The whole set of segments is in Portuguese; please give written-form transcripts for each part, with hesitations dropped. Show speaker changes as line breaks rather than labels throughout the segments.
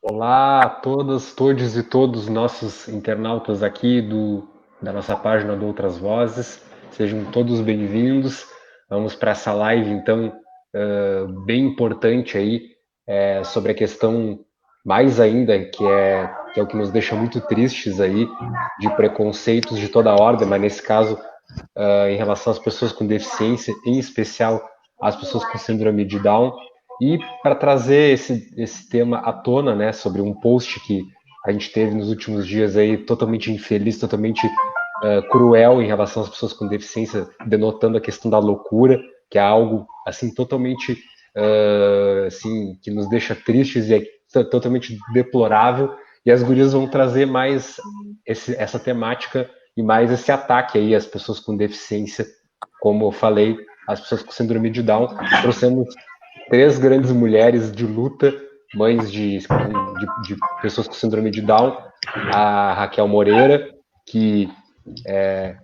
Olá a todas, todos e todos os nossos internautas aqui da nossa página do Outras Vozes. Sejam todos bem-vindos. Vamos para essa live, então, bem importante aí, sobre a questão mais ainda, que é o que nos deixa muito tristes aí, de preconceitos de toda ordem, mas nesse caso, em relação às pessoas com deficiência, em especial às pessoas com síndrome de Down. E para trazer esse tema à tona, né, sobre um post que a gente teve nos últimos dias aí, totalmente infeliz, totalmente cruel em relação às pessoas com deficiência, denotando a questão da loucura, que é algo assim totalmente assim que nos deixa tristes e é totalmente deplorável. E as gurias vão trazer mais essa temática e mais esse ataque aí às pessoas com deficiência, como eu falei, as pessoas com síndrome de Down. Trouxemos três grandes mulheres de luta, mães de pessoas com síndrome de Down, a Raquel Moreira, que é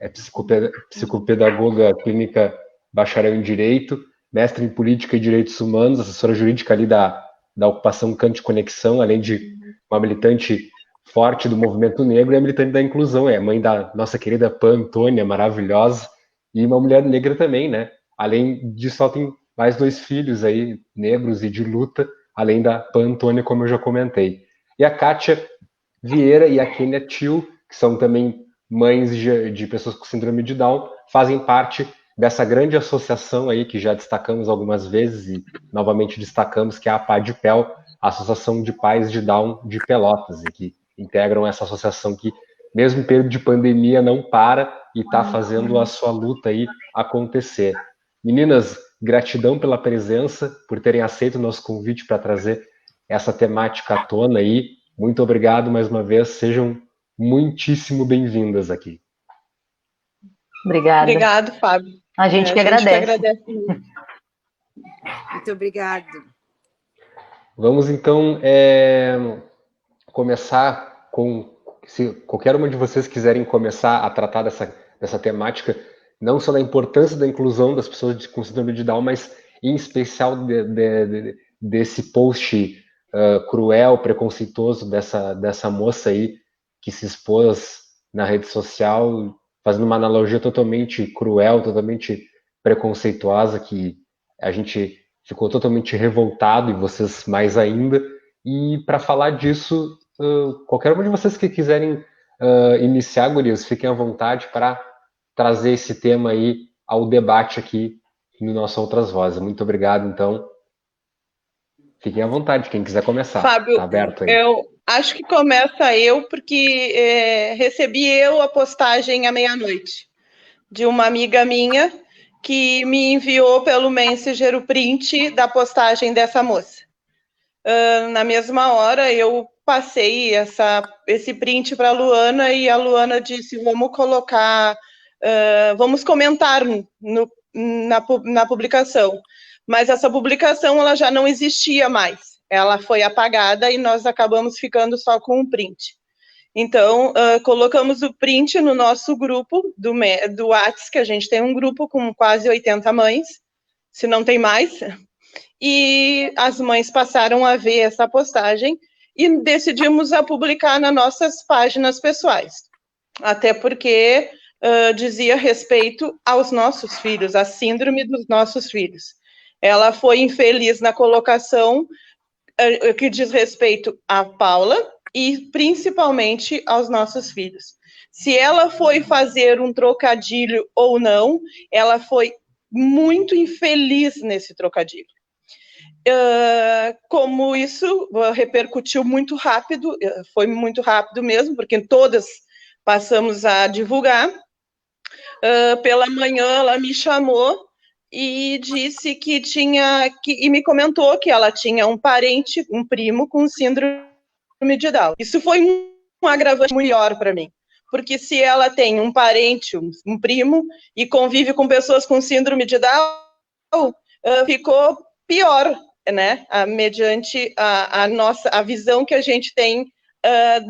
psicopedagoga clínica, bacharel em Direito, mestre em Política e Direitos Humanos, assessora jurídica ali da ocupação Cante Conexão, além de uma militante forte do movimento negro e a militante da inclusão, é mãe da nossa querida Pan Antônia, maravilhosa, e uma mulher negra também, né? Além disso, ela tem mais dois filhos aí, negros e de luta, além da Pan Antônia, como eu já comentei. E a Kátia Vieira e a Kênia Tio, que são também mães de pessoas com síndrome de Down, fazem parte dessa grande associação aí que já destacamos algumas vezes e novamente destacamos, que é a APADPEL, a Associação de Pais de Down de Pelotas, e que integram essa associação que, mesmo em período de pandemia, não para e está fazendo a sua luta aí acontecer. Meninas, gratidão pela presença, por terem aceito o nosso convite para trazer essa temática à tona aí. Muito obrigado mais uma vez, sejam muitíssimo bem-vindas aqui.
Obrigada.
Obrigado, Fábio.
A gente que agradece.
Muito obrigado.
Vamos então começar com, se qualquer uma de vocês quiserem começar a tratar dessa temática, não só da importância da inclusão das pessoas com síndrome de Down, mas em especial desse post cruel, preconceituoso dessa moça aí que se expôs na rede social, fazendo uma analogia totalmente cruel, totalmente preconceituosa, que a gente ficou totalmente revoltado, e vocês mais ainda. E para falar disso, qualquer um de vocês que quiserem iniciar, gurias, fiquem à vontade para trazer esse tema aí ao debate aqui no nosso Outras Vozes. Muito obrigado, então. Fiquem à vontade, quem quiser começar.
Fábio,
tá aberto aí.
Eu acho que começa eu, porque recebi eu a postagem à meia-noite de uma amiga minha que me enviou pelo Messenger o print da postagem dessa moça. Na mesma hora, eu passei esse print para a Luana e a Luana disse, vamos colocar, vamos comentar na publicação. Mas essa publicação ela já não existia mais. Ela foi apagada e nós acabamos ficando só com um print. Então, colocamos o print no nosso grupo do WhatsApp, que a gente tem um grupo com quase 80 mães, se não tem mais, e as mães passaram a ver essa postagem e decidimos a publicar nas nossas páginas pessoais, até porque dizia respeito aos nossos filhos, a síndrome dos nossos filhos. Ela foi infeliz na colocação que diz respeito à Paula e principalmente aos nossos filhos. Se ela foi fazer um trocadilho ou não, ela foi muito infeliz nesse trocadilho. Como isso repercutiu muito rápido, foi muito rápido mesmo, porque todas passamos a divulgar. Pela manhã ela me chamou e disse e me comentou que ela tinha um parente, um primo com síndrome de Down. Isso foi um agravante maior para mim, porque se ela tem um parente, um primo, e convive com pessoas com síndrome de Down, ficou pior, né? Mediante a visão que a gente tem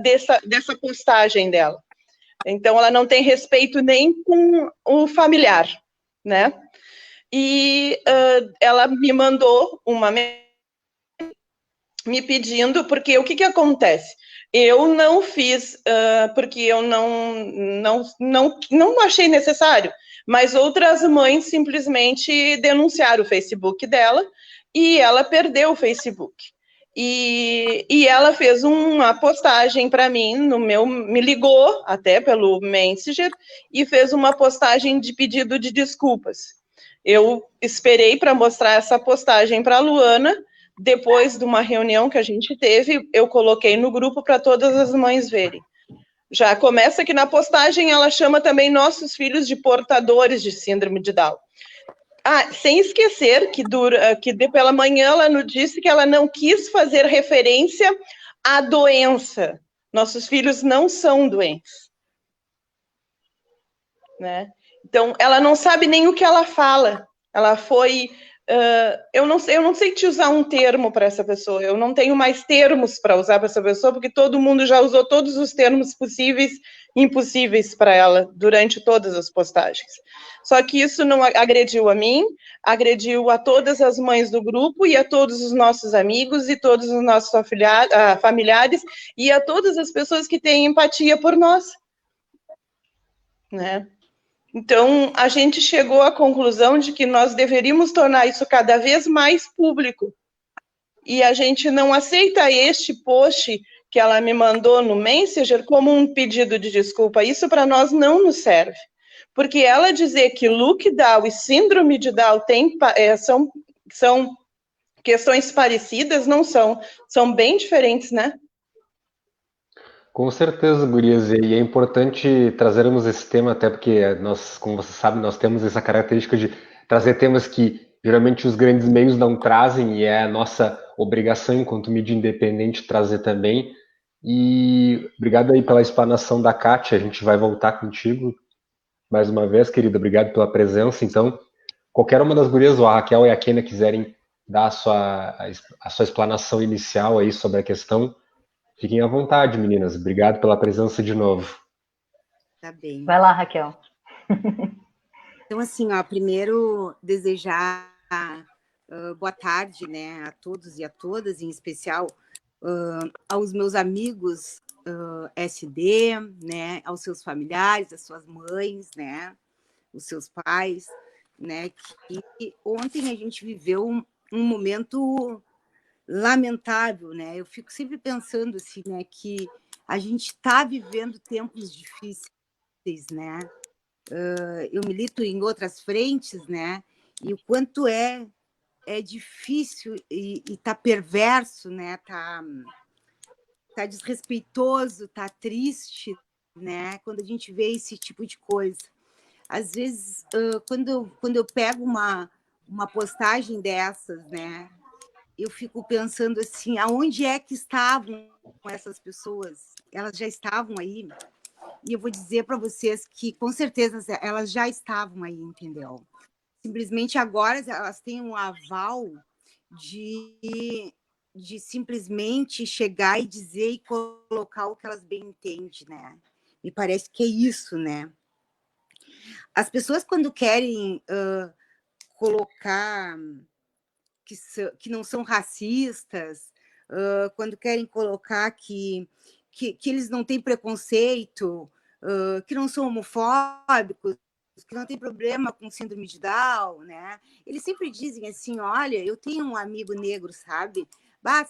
dessa postagem dela. Então, ela não tem respeito nem com o familiar, né? E ela me mandou uma me pedindo, porque o que acontece? Eu não fiz, porque eu não achei necessário, mas outras mães simplesmente denunciaram o Facebook dela e ela perdeu o Facebook. E ela fez uma postagem para mim no meu, me ligou até pelo Messenger e fez uma postagem de pedido de desculpas. Eu esperei para mostrar essa postagem para a Luana. Depois de uma reunião que a gente teve, eu coloquei no grupo para todas as mães verem. Já começa que na postagem ela chama também nossos filhos de portadores de síndrome de Down. Sem esquecer que pela manhã ela nos disse que ela não quis fazer referência à doença. Nossos filhos não são doentes. Né? Então, ela não sabe nem o que ela fala. Ela foi... eu não sei te usar um termo para essa pessoa. Eu não tenho mais termos para usar para essa pessoa, porque todo mundo já usou todos os termos possíveis e impossíveis para ela durante todas as postagens. Só que isso não agrediu a mim, agrediu a todas as mães do grupo e a todos os nossos amigos e todos os nossos familiares e a todas as pessoas que têm empatia por nós. Né? Então, a gente chegou à conclusão de que nós deveríamos tornar isso cada vez mais público. E a gente não aceita este post que ela me mandou no Messenger como um pedido de desculpa. Isso para nós não nos serve. Porque ela dizer que look Down e síndrome de Down são questões parecidas, não são. São bem diferentes, né?
Com certeza, gurias, e é importante trazermos esse tema, até porque nós, como você sabe, nós temos essa característica de trazer temas que geralmente os grandes meios não trazem, e é a nossa obrigação, enquanto mídia independente, trazer também. E obrigado aí pela explanação da Kátia, a gente vai voltar contigo mais uma vez, querida, obrigado pela presença. Então, qualquer uma das gurias, ou a Raquel e a Kênia, quiserem dar a sua explanação inicial aí sobre a questão, fiquem à vontade, meninas. Obrigado pela presença de novo.
Tá bem. Vai lá, Raquel.
Então, assim, primeiro desejar boa tarde, né, a todos e a todas, em especial aos meus amigos SD, né, aos seus familiares, às suas mães, né, os seus pais, né, que ontem a gente viveu um momento lamentável, né? Eu fico sempre pensando assim, né, que a gente está vivendo tempos difíceis, né? Eu milito em outras frentes, né? E o quanto é difícil e tá perverso, né? Tá desrespeitoso, tá triste, né? Quando a gente vê esse tipo de coisa. Às vezes, quando eu pego uma postagem dessas, né? Eu fico pensando assim, aonde é que estavam essas pessoas? Elas já estavam aí. E eu vou dizer para vocês que, com certeza, elas já estavam aí, entendeu? Simplesmente agora elas têm um aval de simplesmente chegar e dizer e colocar o que elas bem entendem, né? Me parece que é isso, né? As pessoas, quando querem colocar que não são racistas, quando querem colocar que eles não têm preconceito, que não são homofóbicos, que não tem problema com síndrome de Down, né? Eles sempre dizem assim, olha, eu tenho um amigo negro, sabe?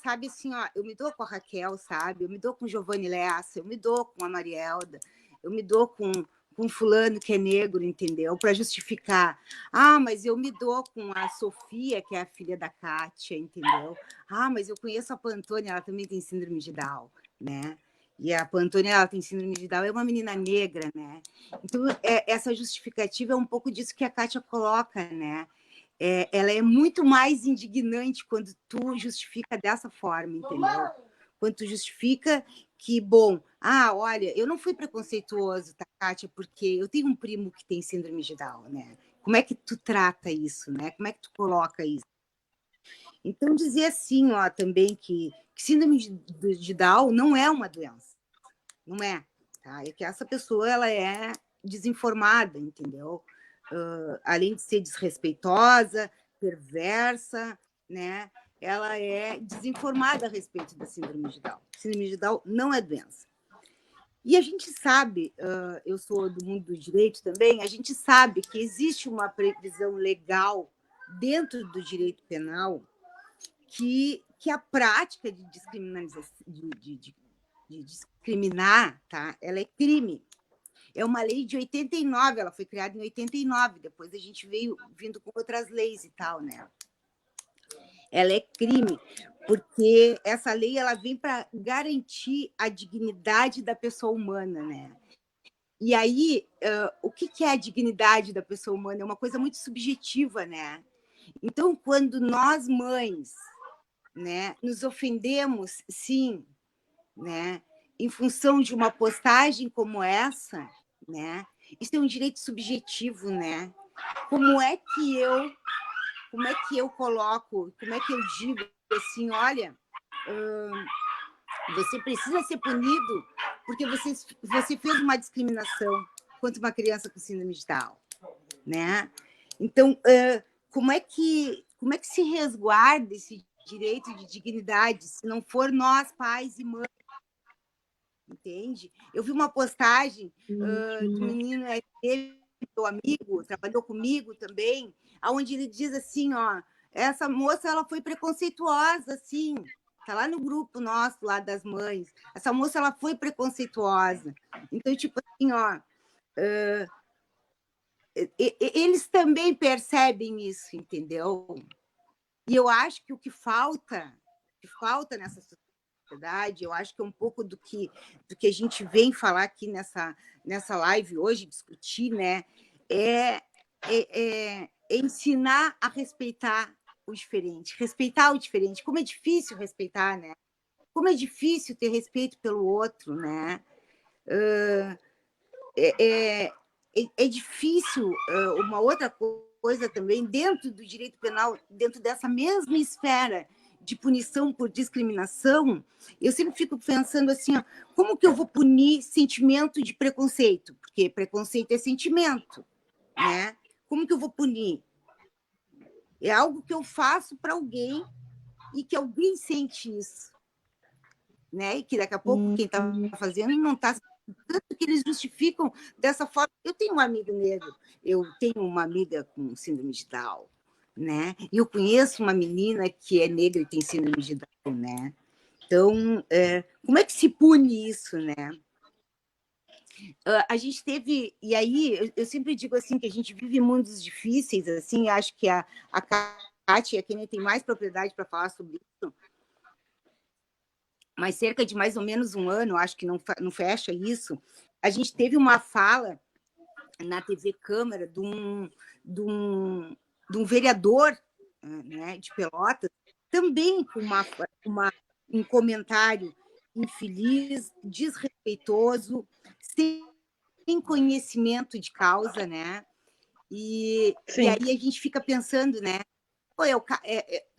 Sabe assim, ó, eu me dou com a Raquel, sabe? Eu me dou com Giovanni Lessa, eu me dou com a Marielda, eu me dou com fulano que é negro, entendeu? Para justificar. Mas eu me dou com a Sofia, que é a filha da Kátia, entendeu? Mas eu conheço a Pantônia, ela também tem síndrome de Down, né? E a Pantônia, ela tem síndrome de Down, é uma menina negra, né? Então, essa justificativa é um pouco disso que a Kátia coloca, né? Ela é muito mais indignante quando tu justifica dessa forma, entendeu? Quando tu justifica que, bom, olha, eu não fui preconceituoso, tá, Kátia, porque eu tenho um primo que tem síndrome de Down, né? Como é que tu trata isso, né? Como é que tu coloca isso? Então, dizer assim, ó, também que síndrome de Down não é uma doença. Não é, tá? É que essa pessoa, ela é desinformada, entendeu? Além de ser desrespeitosa, perversa, né? ela é desinformada a respeito da síndrome de Down. Síndrome de Down não é doença. E a gente sabe, eu sou do mundo do direito também, a gente sabe que existe uma previsão legal dentro do direito penal que a prática de discriminar, tá? Ela é crime. É uma lei de 89, ela foi criada em 89, depois a gente veio vindo com outras leis e tal, né? Ela é crime, porque essa lei ela vem para garantir a dignidade da pessoa humana, né? E aí, o que é a dignidade da pessoa humana? É uma coisa muito subjetiva, né? Então, quando nós, mães, né, nos ofendemos, sim, né, em função de uma postagem como essa, né, isso é um direito subjetivo, né? Como é que eu coloco, como é que eu digo assim, olha, você precisa ser punido porque você fez uma discriminação contra uma criança com síndrome de Down, né? Então, como é que se resguarda esse direito de dignidade se não for nós, pais e mães? Entende? Eu vi uma postagem do menino, meu amigo, trabalhou comigo também, onde ele diz assim, ó, essa moça ela foi preconceituosa, assim, tá lá no grupo nosso, lá das mães, essa moça ela foi preconceituosa. Então, tipo assim, ó, eles também percebem isso, entendeu? E eu acho que o que falta nessa sociedade, eu acho que é um pouco do que a gente vem falar aqui nessa live hoje, discutir, né? É ensinar a respeitar o diferente. Como é difícil respeitar, né? Como é difícil ter respeito pelo outro, né? É difícil. Uma outra coisa também, dentro do direito penal, dentro dessa mesma esfera de punição por discriminação, eu sempre fico pensando assim, ó, como que eu vou punir sentimento de preconceito? Porque preconceito é sentimento, né? Como que eu vou punir? É algo que eu faço para alguém e que alguém sente isso, né? E que daqui a pouco quem está fazendo não está, tanto que eles justificam dessa forma. Eu tenho um amigo negro, eu tenho uma amiga com síndrome de Down, né? E eu conheço uma menina que é negra e tem síndrome de Down, né? Então, como é que se pune isso, né? A gente teve, e aí eu sempre digo assim que a gente vive mundos difíceis, assim, acho que a Kátia é quem tem mais propriedade para falar sobre isso, mas cerca de mais ou menos um ano, acho que não fecha isso, a gente teve uma fala na TV Câmara de um vereador, né, de Pelotas, também com um comentário infeliz, desrespeitoso, sem conhecimento de causa, né? E aí a gente fica pensando, né? Pô, é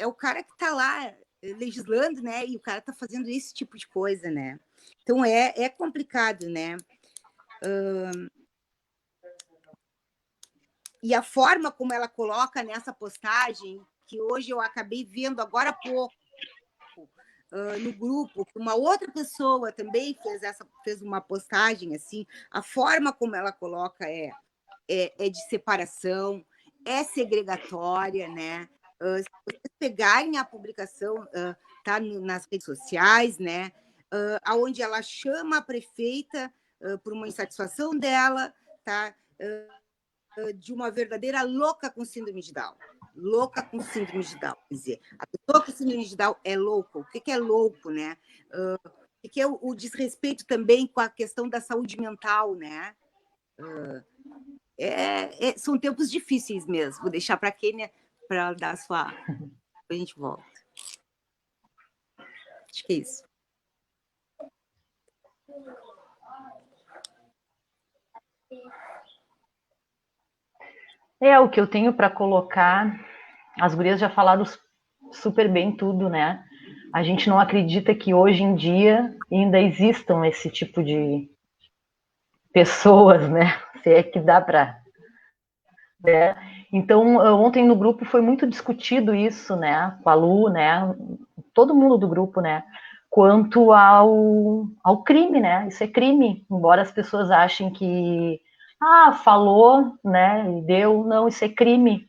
o cara que está lá legislando, né? E o cara está fazendo esse tipo de coisa, né? Então é complicado, né? E a forma como ela coloca nessa postagem, que hoje eu acabei vendo agora há pouco no grupo, que uma outra pessoa também fez uma postagem assim, a forma como ela coloca é de separação, é segregatória, né? Se vocês pegarem a publicação, tá nas redes sociais, né? Onde ela chama a prefeita por uma insatisfação dela, tá? De uma verdadeira louca com síndrome de Down. Louca com síndrome de Down. Quer dizer, a pessoa com síndrome de Down é louca. O que é louco, né? O que é o desrespeito também com a questão da saúde mental, né? São tempos difíceis mesmo. Vou deixar para a Kênia para dar a sua... A gente volta. Acho que é isso.
O que eu tenho para colocar, as gurias já falaram super bem tudo, né? A gente não acredita que hoje em dia ainda existam esse tipo de pessoas, né? Se é que dá para... Né? Então, ontem no grupo foi muito discutido isso, né, com a Lu, né, todo mundo do grupo, né, quanto ao crime, né, isso é crime, embora as pessoas achem que, falou, né, e deu, não, isso é crime,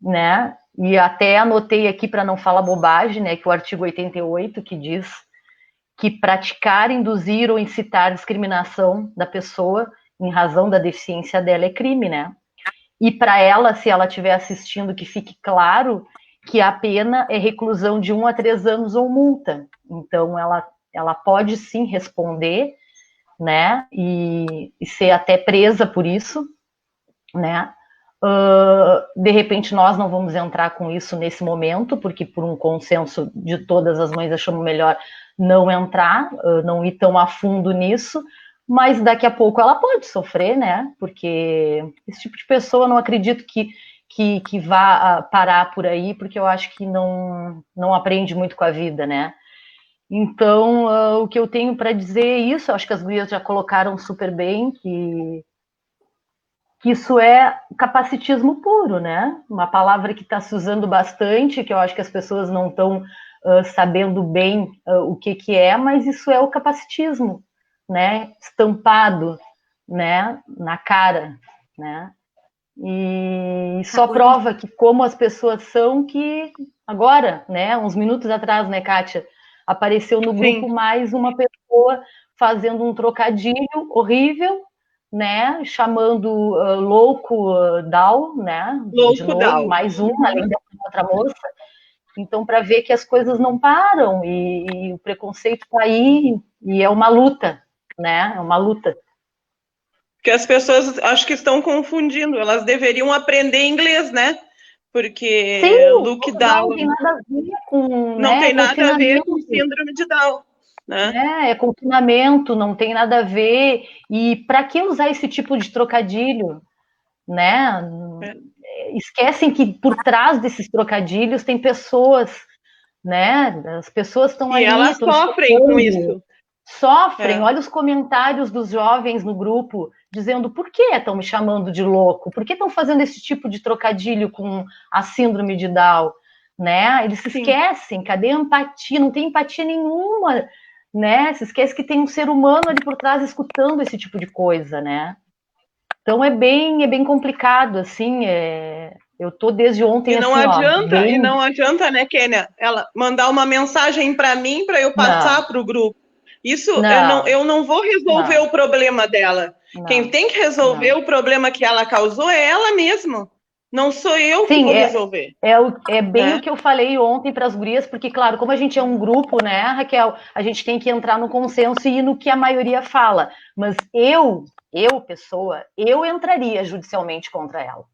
né, e até anotei aqui para não falar bobagem, né, que o artigo 88 que diz que praticar, induzir ou incitar discriminação da pessoa em razão da deficiência dela é crime, né? E para ela, se ela estiver assistindo, que fique claro que a pena é reclusão de 1 a 3 anos ou multa. Então, ela pode sim responder, né? E ser até presa por isso, né? De repente, nós não vamos entrar com isso nesse momento, porque por um consenso de todas as mães achamos melhor não entrar, não ir tão a fundo nisso, mas daqui a pouco ela pode sofrer, né? Porque esse tipo de pessoa eu não acredito que vá parar por aí, porque eu acho que não aprende muito com a vida, né? Então, o que eu tenho para dizer é isso, acho que as gurias já colocaram super bem, que isso é capacitismo puro, né? Uma palavra que está se usando bastante, que eu acho que as pessoas não estão sabendo bem o que é, mas isso é o capacitismo, né? Estampado, né? Na cara, né? E só prova que como as pessoas são que agora, né? Uns minutos atrás, né, Kátia? Apareceu no grupo mais uma pessoa fazendo um trocadilho horrível, né? Chamando louco Dal, né?
Louco
de novo,
Dal.
mais um, além da outra moça. Então, para ver que as coisas não param e o preconceito está aí e é uma luta, né? É uma luta.
Que as pessoas acho que estão confundindo, elas deveriam aprender inglês, né? Porque
Sim,
look down
não tem nada a ver com,
não
né,
tem nada a ver com
confinamento.
síndrome de Down, né?
É confinamento, não tem nada a ver. E para que usar esse tipo de trocadilho, né? Esquecem que por trás desses trocadilhos tem pessoas, né? As pessoas estão ali,
E elas
estão
sofrem com isso.
Sofrem. Olha os comentários dos jovens no grupo dizendo por que estão me chamando de louco, por que estão fazendo esse tipo de trocadilho com a síndrome de Down, né? Eles se esquecem, cadê a empatia? Não tem empatia nenhuma, né? Se esquece que tem um ser humano ali por trás escutando esse tipo de coisa, né? Então é bem complicado, assim, eu tô desde ontem
E não adianta, né, Kênia, ela mandar uma mensagem para mim para eu passar para o grupo. Isso eu não vou resolver o problema dela. Quem tem que resolver o problema que ela causou é ela mesma. Não sou eu que vou resolver.
É bem o que eu falei ontem para as gurias, porque, claro, como a gente é um grupo, né, Raquel, a gente tem que entrar no consenso e ir no que a maioria fala. Mas eu entraria judicialmente contra ela.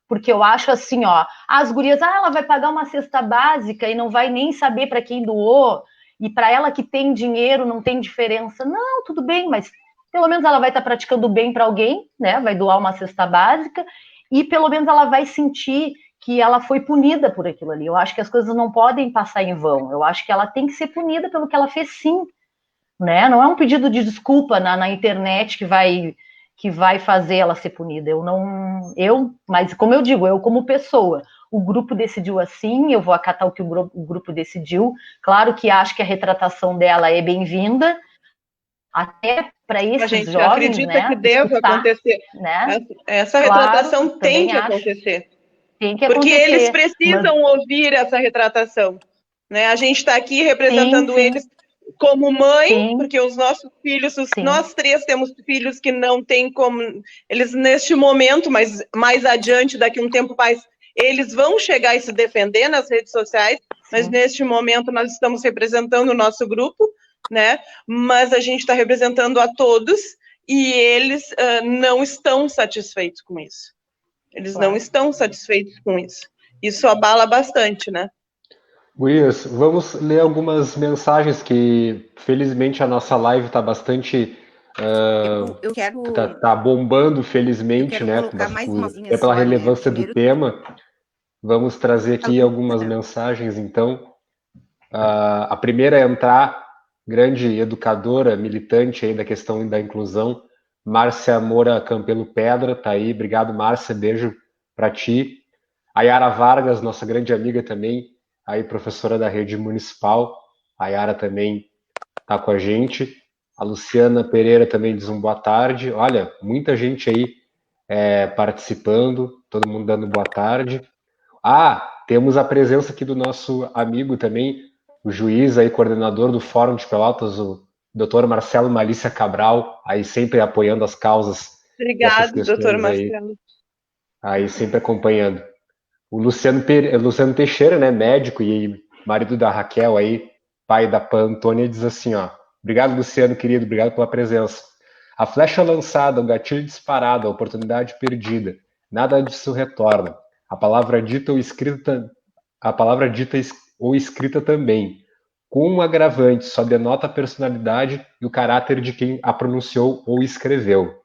Porque eu acho assim, as gurias, ela vai pagar uma cesta básica e não vai nem saber para quem doou, e para ela que tem dinheiro não tem diferença. Não, tudo bem, mas pelo menos ela vai estar praticando bem para alguém, né? Vai doar uma cesta básica, e pelo menos ela vai sentir que ela foi punida por aquilo ali. Eu acho que as coisas não podem passar em vão. Eu acho que ela tem que ser punida pelo que ela fez, sim. Né? Não é um pedido de desculpa na internet que vai fazer ela ser punida. Mas como eu digo, eu como pessoa, o grupo decidiu assim, eu vou acatar o que o grupo decidiu. Claro que acho que a retratação dela é bem-vinda, até para esses
a gente
jovens,
acredita,
né,
que deva acontecer.
Né?
Essa retratação tem que acontecer.
Tem que
porque
acontecer,
eles precisam ouvir essa retratação. Né? A gente está aqui representando eles como mãe, porque os nossos filhos, nós três temos filhos que não têm como, eles neste momento, mas mais adiante, daqui a um tempo mais, eles vão chegar e se defender nas redes sociais, mas neste momento nós estamos representando o nosso grupo, né? Mas a gente está representando a todos e eles não estão satisfeitos com isso. Eles não estão satisfeitos com isso. Isso abala bastante, né?
Gurias, vamos ler algumas mensagens que, felizmente, a nossa live está bastante...
eu quero...
Tá bombando, felizmente, né? É pela relevância do tema. Vamos trazer aqui algumas mensagens, então. A primeira é entrar, grande educadora, militante aí da questão da inclusão, Márcia Moura Campelo Pedra, tá aí. Obrigado, Márcia, beijo para ti. A Yara Vargas, nossa grande amiga também, aí professora da rede municipal. A Yara também está com a gente. A Luciana Pereira também diz um boa tarde. Olha, muita gente aí participando, todo mundo dando boa tarde. Temos a presença aqui do nosso amigo também, o juiz aí, coordenador do Fórum de Pelotas, o doutor Marcelo Malícia Cabral, aí sempre apoiando as causas dessas
Obrigado, doutor
questões
Marcelo.
aí sempre acompanhando. O Luciano Teixeira, né, médico e marido da Raquel aí, pai da Pan Antônia, diz assim, ó: obrigado, Luciano, querido, obrigado pela presença. A flecha lançada, o gatilho disparado, a oportunidade perdida, nada disso retorna. A palavra dita ou escrita, também, com um agravante, só denota a personalidade e o caráter de quem a pronunciou ou escreveu.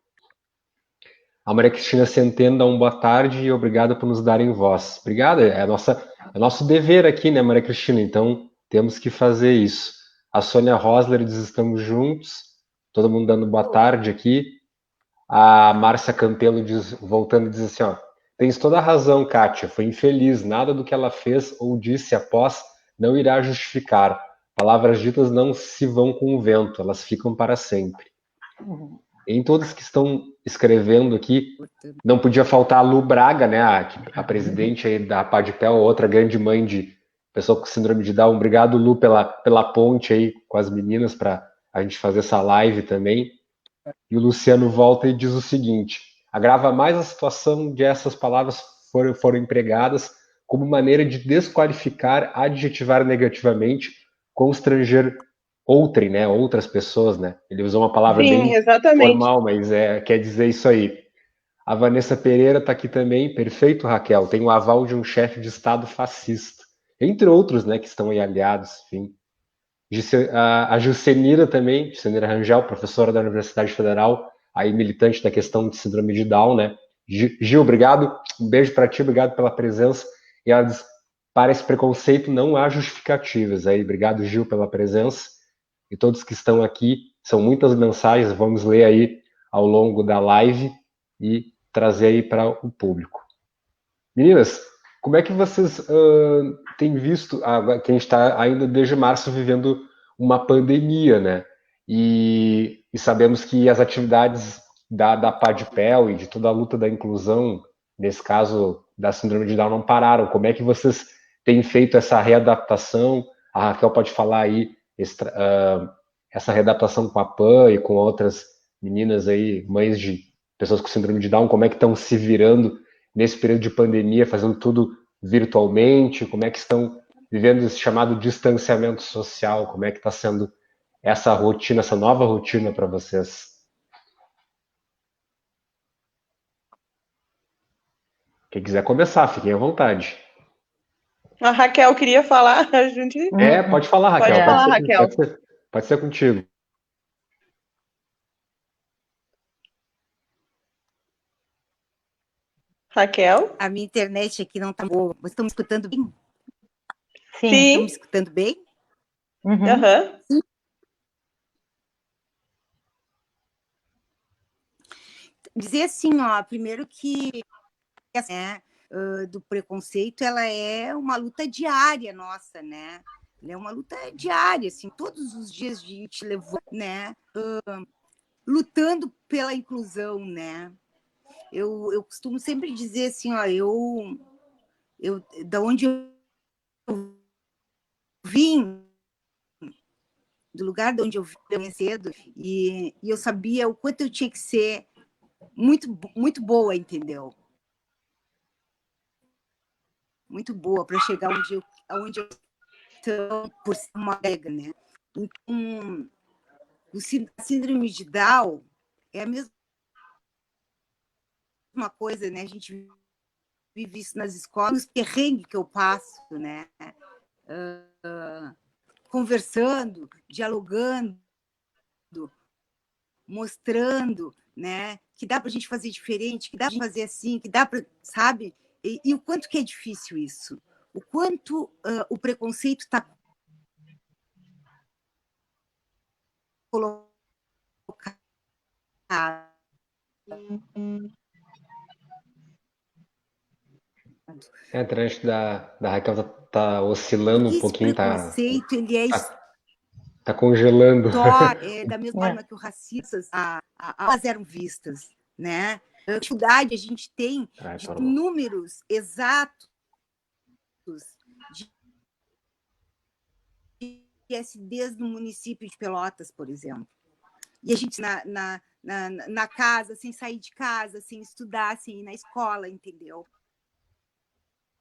A Maria Cristina Centeno dá um boa tarde e obrigado por nos darem voz. Obrigado, é nosso dever aqui, né, Maria Cristina? Então, temos que fazer isso. A Sônia Rosler diz: estamos juntos. Todo mundo dando boa tarde aqui. A Márcia Campelo diz, voltando, diz assim, ó: tens toda a razão, Kátia. Foi infeliz. Nada do que ela fez ou disse após não irá justificar. Palavras ditas não se vão com o vento, elas ficam para sempre. Em todos que estão escrevendo aqui, não podia faltar a Lu Braga, né, a presidente aí da Padpel, outra grande mãe de pessoa com síndrome de Down. Obrigado, Lu, pela ponte aí com as meninas para a gente fazer essa live também. E o Luciano volta e diz o seguinte: agrava mais a situação de essas palavras foram empregadas como maneira de desqualificar, adjetivar negativamente, constranger outrem, né, outras pessoas, né? Ele usou uma palavra bem formal, mas quer dizer isso aí. A Vanessa Pereira está aqui também. Perfeito, Raquel. Tem o aval de um chefe de Estado fascista, entre outros, né, que estão aí aliados, enfim. A Jucenira também, Jucenira Rangel, professora da Universidade Federal, aí militante da questão de síndrome de Down, né? Gil, obrigado. Um beijo para ti, obrigado pela presença. E ela diz: para esse preconceito não há justificativas. Aí, obrigado, Gil, pela presença. E todos que estão aqui, são muitas mensagens, vamos ler aí ao longo da live e trazer aí para o público. Meninas, como é que vocês têm visto que a gente está ainda desde março vivendo uma pandemia, né? E sabemos que as atividades da Padpel e de toda a luta da inclusão, nesse caso da síndrome de Down, não pararam. Como é que vocês têm feito essa readaptação? A Raquel pode falar aí essa readaptação com a PAN e com outras meninas aí, mães de pessoas com síndrome de Down, como é que estão se virando nesse período de pandemia, fazendo tudo virtualmente? Como é que estão vivendo esse chamado distanciamento social? Como é que está sendo essa rotina, essa nova rotina para vocês? Quem quiser começar, fiquem à vontade.
A Raquel queria falar, a gente...
Pode falar, Raquel.
Pode falar, Raquel.
Pode ser contigo.
Raquel?
A minha internet aqui não está boa. Vocês estão me escutando bem?
Sim.
Estão me escutando bem?
Uhum.
Dizer assim, ó, primeiro que do preconceito, ela é uma luta diária nossa, né? Ela é uma luta diária, assim, todos os dias a gente levou, né? Lutando pela inclusão, né? Eu costumo sempre dizer assim, ó, da onde eu vim, do lugar de onde eu vim cedo, e eu sabia o quanto eu tinha que ser muito, muito boa, entendeu? Muito boa para chegar onde eu estou, por ser uma colega, né? Então, a síndrome de Down é a mesma coisa, né? A gente vive isso nas escolas, os perrengues que eu passo, né? Conversando, dialogando, mostrando, né? Que dá para a gente fazer diferente, que dá para fazer assim, que dá para, sabe? E o quanto que é difícil isso, o quanto o preconceito está colocado. tudo.
A internet da Raquel tá oscilando um
Esse
pouquinho,
preconceito, ele é
tá congelando.
da mesma forma que os racistas elas eram vistas, né? A dificuldade a gente tem de números exatos de PSDs no município de Pelotas, por exemplo. E a gente na casa, sem sair de casa, sem estudar, sem ir na escola, entendeu?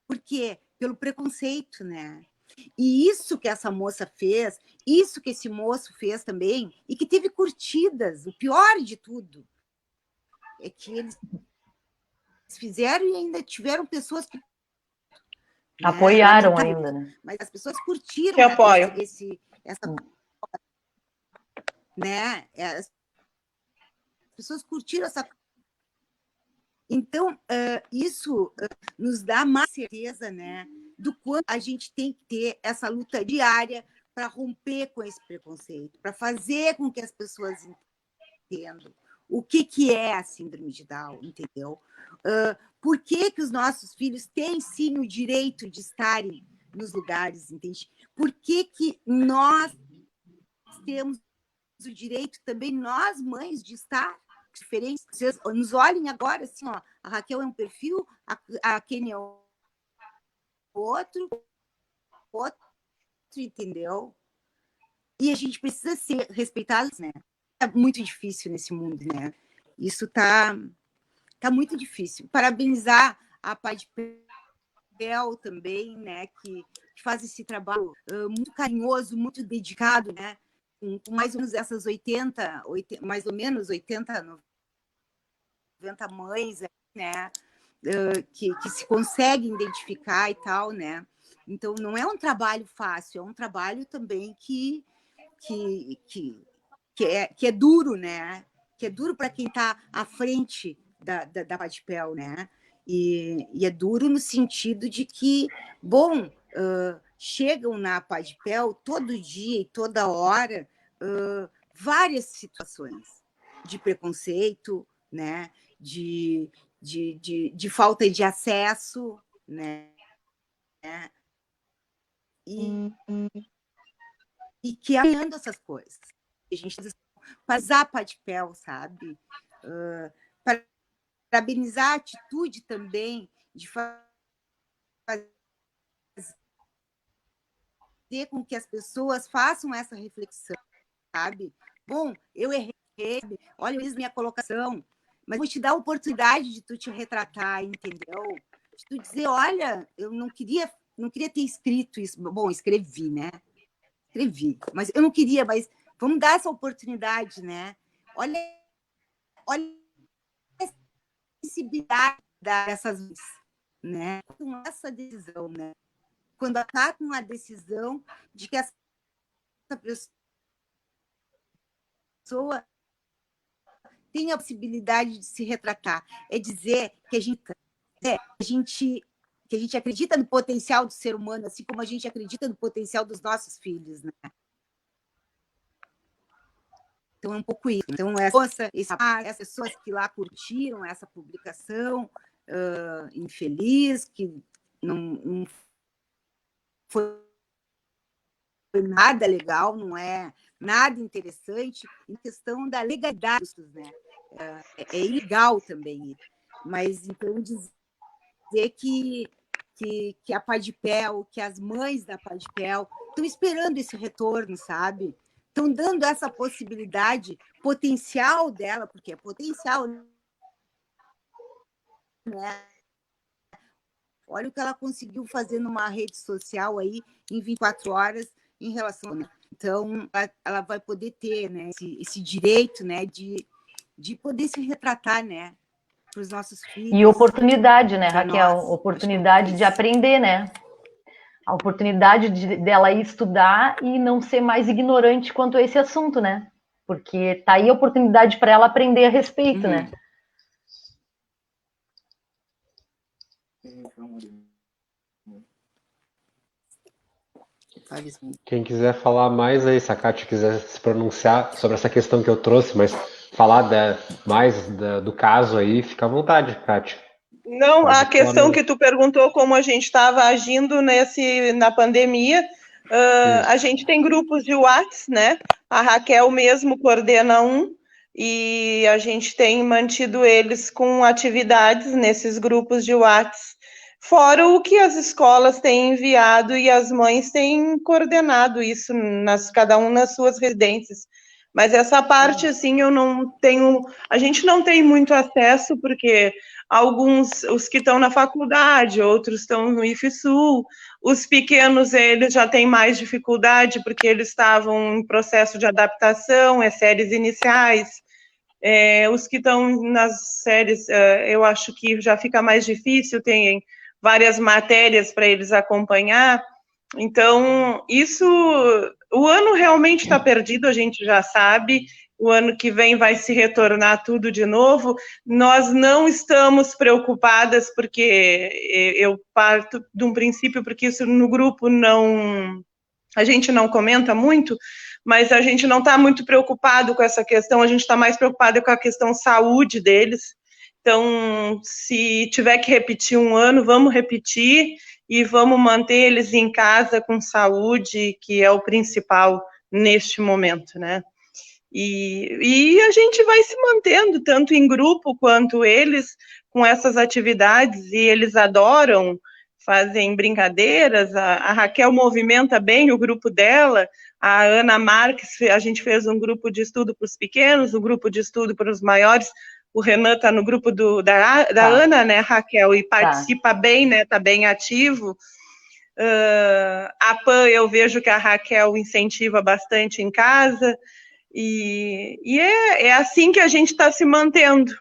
Por quê? Pelo preconceito, né? E isso que essa moça fez, isso que esse moço fez também, e que teve curtidas, o pior de tudo, é que eles fizeram e ainda tiveram pessoas que
apoiaram ainda, né?
Mas as pessoas curtiram
que apoio.
essa, né? As pessoas curtiram essa. Então, isso nos dá mais certeza, né, do quanto a gente tem que ter essa luta diária para romper com esse preconceito, para fazer com que as pessoas entendam o que é a síndrome de Down, entendeu? Por que os nossos filhos têm, sim, o direito de estarem nos lugares, entende? Por que nós temos o direito também, nós, mães, de estar diferentes? Vocês nos olhem agora, assim, ó, a Raquel é um perfil, a Kenia é outro, entendeu? E a gente precisa ser respeitados, né? É muito difícil nesse mundo, né? Isso tá muito difícil. Parabenizar a Padpel também, né? Que faz esse trabalho muito carinhoso, muito dedicado, né? Com mais ou menos essas 80, mais ou menos 80, 90 mães, né? Que se conseguem identificar e tal, né? Então, não é um trabalho fácil, é um trabalho também que é duro, né? Que é duro para quem está à frente da Padpel, né? E é duro no sentido de que, bom, chegam na Padpel todo dia e toda hora várias situações de preconceito, né? De falta de acesso, né? E que apoiando essas coisas. A gente precisa a Padpel, sabe? Parabenizar a atitude também de fazer com que as pessoas façam essa reflexão, sabe? Bom, eu errei, olha, eu fiz minha colocação, mas vou te dar a oportunidade de tu te retratar, entendeu? De tu dizer, olha, eu não queria ter escrito isso. Bom, escrevi, né? Escrevi, mas eu não queria, mas vamos dar essa oportunidade, né? Olha a sensibilidade dessas, né? Com essa decisão, né? Quando acatam a decisão de que essa pessoa tem a possibilidade de se retratar, é dizer que a gente acredita no potencial do ser humano, assim como a gente acredita no potencial dos nossos filhos, né? Então é um pouco isso. Então essas pessoas que lá curtiram essa publicação infeliz, que não foi nada legal, não é nada interessante, em questão da legalidade, né? É ilegal também. Mas então dizer que a Padpel, que as mães da Padpel estão esperando esse retorno, sabe? Estão dando essa possibilidade potencial dela, porque é potencial, né? Olha o que ela conseguiu fazer numa rede social aí em 24 horas em relação. Então, ela vai poder ter, né, esse direito, né, de poder se retratar, né, para os nossos filhos.
E oportunidade, né, Raquel? Oportunidade de aprender, né? A oportunidade dela ir estudar e não ser mais ignorante quanto a esse assunto, né? Porque tá aí a oportunidade para ela aprender a respeito, né?
Quem quiser falar mais aí, se a Kátia quiser se pronunciar sobre essa questão que eu trouxe, mas falar mais do caso aí, fica à vontade, Kátia.
Não, a questão que tu perguntou como a gente estava agindo na pandemia, a gente tem grupos de WhatsApp, né? A Raquel mesmo coordena um, e a gente tem mantido eles com atividades nesses grupos de WhatsApp, fora o que as escolas têm enviado e as mães têm coordenado isso, cada um nas suas residências. Mas essa parte, assim, eu não tenho... A gente não tem muito acesso, porque alguns, os que estão na faculdade, outros estão no IFSUL, os pequenos, eles já têm mais dificuldade, porque eles estavam em processo de adaptação, séries iniciais. Os que estão nas séries, eu acho que já fica mais difícil, tem várias matérias para eles acompanhar. Então, o ano realmente está perdido, a gente já sabe. O ano que vem vai se retornar tudo de novo. Nós não estamos preocupadas, porque eu parto de um princípio, porque isso no grupo a gente não comenta muito, mas a gente não está muito preocupado com essa questão, a gente está mais preocupado com a questão saúde deles. Então, se tiver que repetir um ano, vamos repetir e vamos manter eles em casa com saúde, que é o principal neste momento, né? E a gente vai se mantendo, tanto em grupo quanto eles, com essas atividades, e eles adoram, fazem brincadeiras. A Raquel movimenta bem o grupo dela, a Ana Marques, a gente fez um grupo de estudo para os pequenos, um grupo de estudo para os maiores. O Renan está no grupo da Ana, né, Raquel, e participa bem, né, está bem ativo. A PAN, eu vejo que a Raquel incentiva bastante em casa, e é assim que a gente está se mantendo.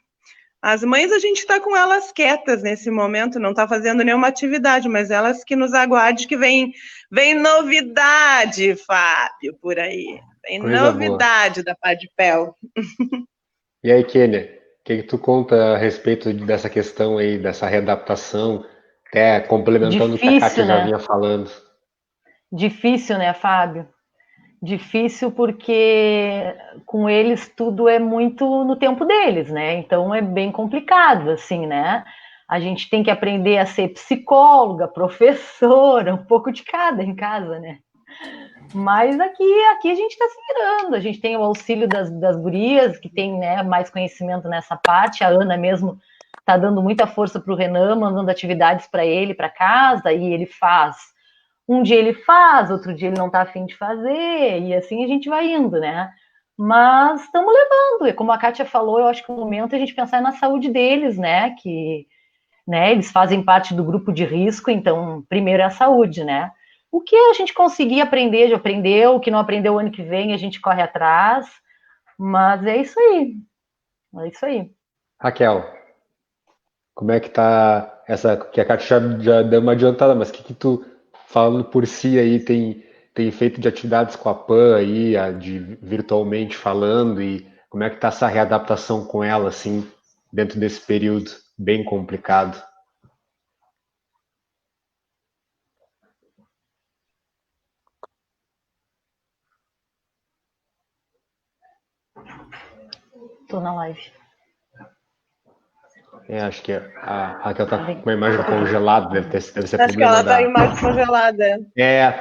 As mães, a gente está com elas quietas nesse momento, não está fazendo nenhuma atividade, mas elas que nos aguardem, que vem novidade, Fábio, por aí. Vem coisa novidade boa da Padpel.
E aí, Kênia, o que tu conta a respeito dessa questão aí, dessa readaptação, até complementando o que a Kátia já vinha falando?
Difícil, né, Fábio? Difícil porque com eles tudo é muito no tempo deles, né? Então é bem complicado, assim, né? A gente tem que aprender a ser psicóloga, professora, um pouco de cada em casa, né? Mas aqui a gente está se virando, a gente tem o auxílio das gurias, que tem, né, mais conhecimento nessa parte. A Ana mesmo está dando muita força para o Renan, mandando atividades para ele, para casa, e ele faz. Um dia ele faz, outro dia ele não está afim de fazer, e assim a gente vai indo, né? Mas estamos levando, e como a Kátia falou, eu acho que o momento é a gente pensar na saúde deles, né? Que, né, eles fazem parte do grupo de risco, então primeiro é a saúde, né? O que a gente conseguir aprender, já aprendeu, o que não aprendeu o ano que vem, a gente corre atrás, mas é isso aí. É isso aí.
Raquel, como é que tá essa, que a Kátia já deu uma adiantada, mas o que tu, falando por si aí, tem feito de atividades com a PAN aí, virtualmente falando, e como é que tá essa readaptação com ela, assim, dentro desse período bem complicado?
Tô na live.
Acho que a Raquel tá com uma imagem congelada, deve ser
acho
problema
que ela tá a imagem congelada.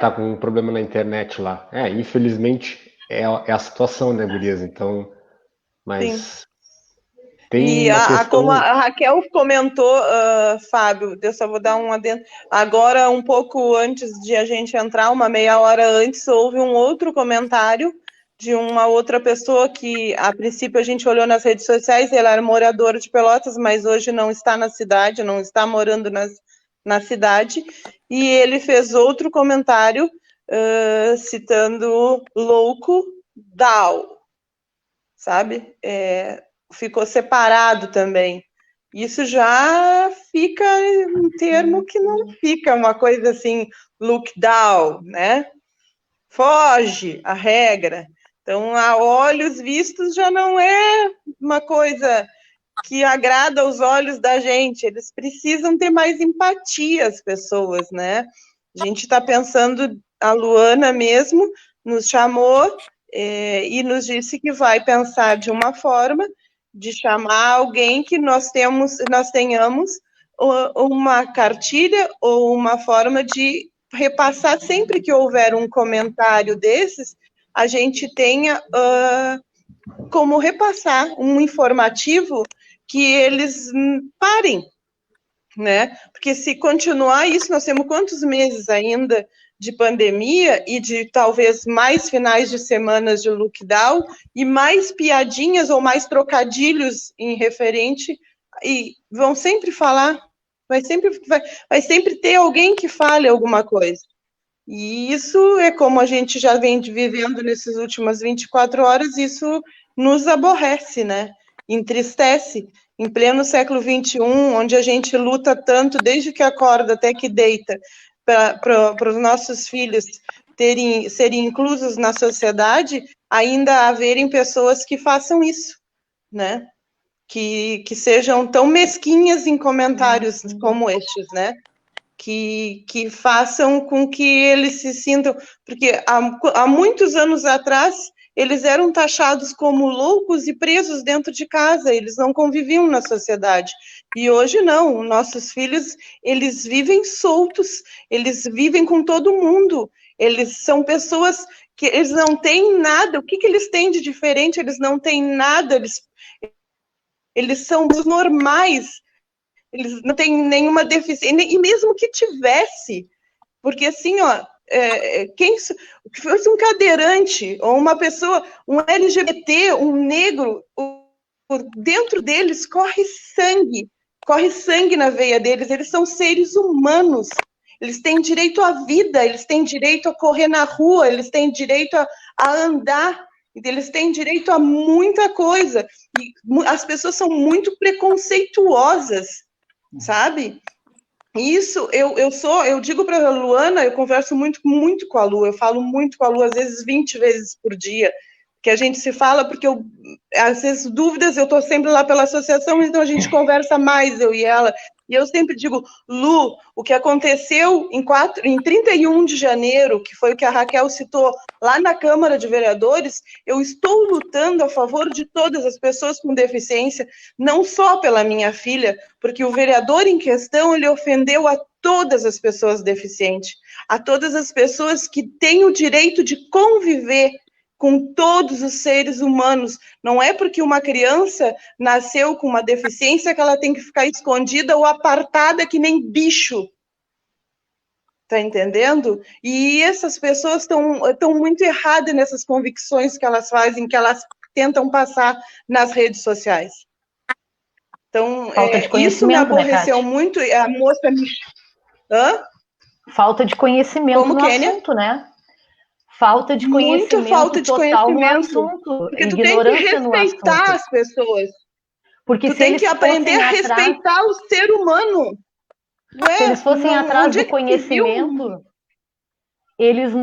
Tá com um problema na internet lá. Infelizmente é a situação, né, gurias? Então, mas
sim.
tem
como a Raquel comentou, Fábio, eu só vou dar um adendo. Agora, um pouco antes de a gente entrar, uma meia hora antes, houve um outro comentário de uma outra pessoa que, a princípio, a gente olhou nas redes sociais, ele era morador de Pelotas, mas hoje não está na cidade, não está morando na cidade, e ele fez outro comentário citando louco Dal, sabe? Ficou separado também. Isso já fica um termo que não fica uma coisa assim, look down, né? Foge a regra. Então, a olhos vistos já não é uma coisa que agrada aos olhos da gente. Eles precisam ter mais empatia, as pessoas, né? A gente está pensando, a Luana mesmo nos chamou e nos disse que vai pensar de uma forma de chamar alguém que nós tenhamos uma cartilha ou uma forma de repassar sempre que houver um comentário desses, a gente tenha como repassar um informativo que eles parem, né? Porque se continuar isso, nós temos quantos meses ainda de pandemia e de talvez mais finais de semanas de lockdown e mais piadinhas ou mais trocadilhos em referente, e vão sempre falar, vai sempre ter alguém que fale alguma coisa. E isso é como a gente já vem vivendo nessas últimas 24 horas, isso nos aborrece, né? Entristece. Em pleno século XXI, onde a gente luta tanto, desde que acorda até que deita, para os nossos filhos serem inclusos na sociedade, ainda haverem pessoas que façam isso, né? Que sejam tão mesquinhas em comentários como estes, né? Que façam com que eles se sintam... Porque há muitos anos atrás, eles eram taxados como loucos e presos dentro de casa, eles não conviviam na sociedade. E hoje não, nossos filhos, eles vivem soltos, eles vivem com todo mundo, eles são pessoas que eles não têm nada. O que eles têm de diferente? Eles não têm nada, eles são normais, eles não têm nenhuma deficiência, e mesmo que tivesse, porque assim, ó, quem fosse um cadeirante, ou uma pessoa, um LGBT, um negro, dentro deles corre sangue na veia deles, eles são seres humanos, eles têm direito à vida, eles têm direito a correr na rua, eles têm direito a andar, eles têm direito a muita coisa, e as pessoas são muito preconceituosas, sabe? Isso, eu digo para a Luana, eu converso muito com a Lu, eu falo muito com a Lu, às vezes 20 vezes por dia, que a gente se fala, porque às vezes dúvidas, eu estou sempre lá pela associação, então a gente conversa mais, eu e ela, e eu sempre digo, Lu, o que aconteceu em 31 de janeiro, que foi o que a Raquel citou lá na Câmara de Vereadores, eu estou lutando a favor de todas as pessoas com deficiência, não só pela minha filha, porque o vereador em questão, ele ofendeu a todas as pessoas deficientes, a todas as pessoas que têm o direito de conviver com todos os seres humanos. Não é porque uma criança nasceu com uma deficiência que ela tem que ficar escondida ou apartada que nem bicho. Tá entendendo? E essas pessoas estão muito erradas nessas convicções que elas fazem, que elas tentam passar nas redes sociais. Então, isso me aborreceu, né, muito. A moça me... Hã?
Falta de conhecimento
como,
no
Kênia?
assunto, né? Falta de conhecimento.
Muita falta de
total
conhecimento.
No assunto.
Porque tu tem que respeitar as pessoas.
Porque
tu tem que aprender a respeitar o ser humano.
Se eles fossem atrás do conhecimento, eles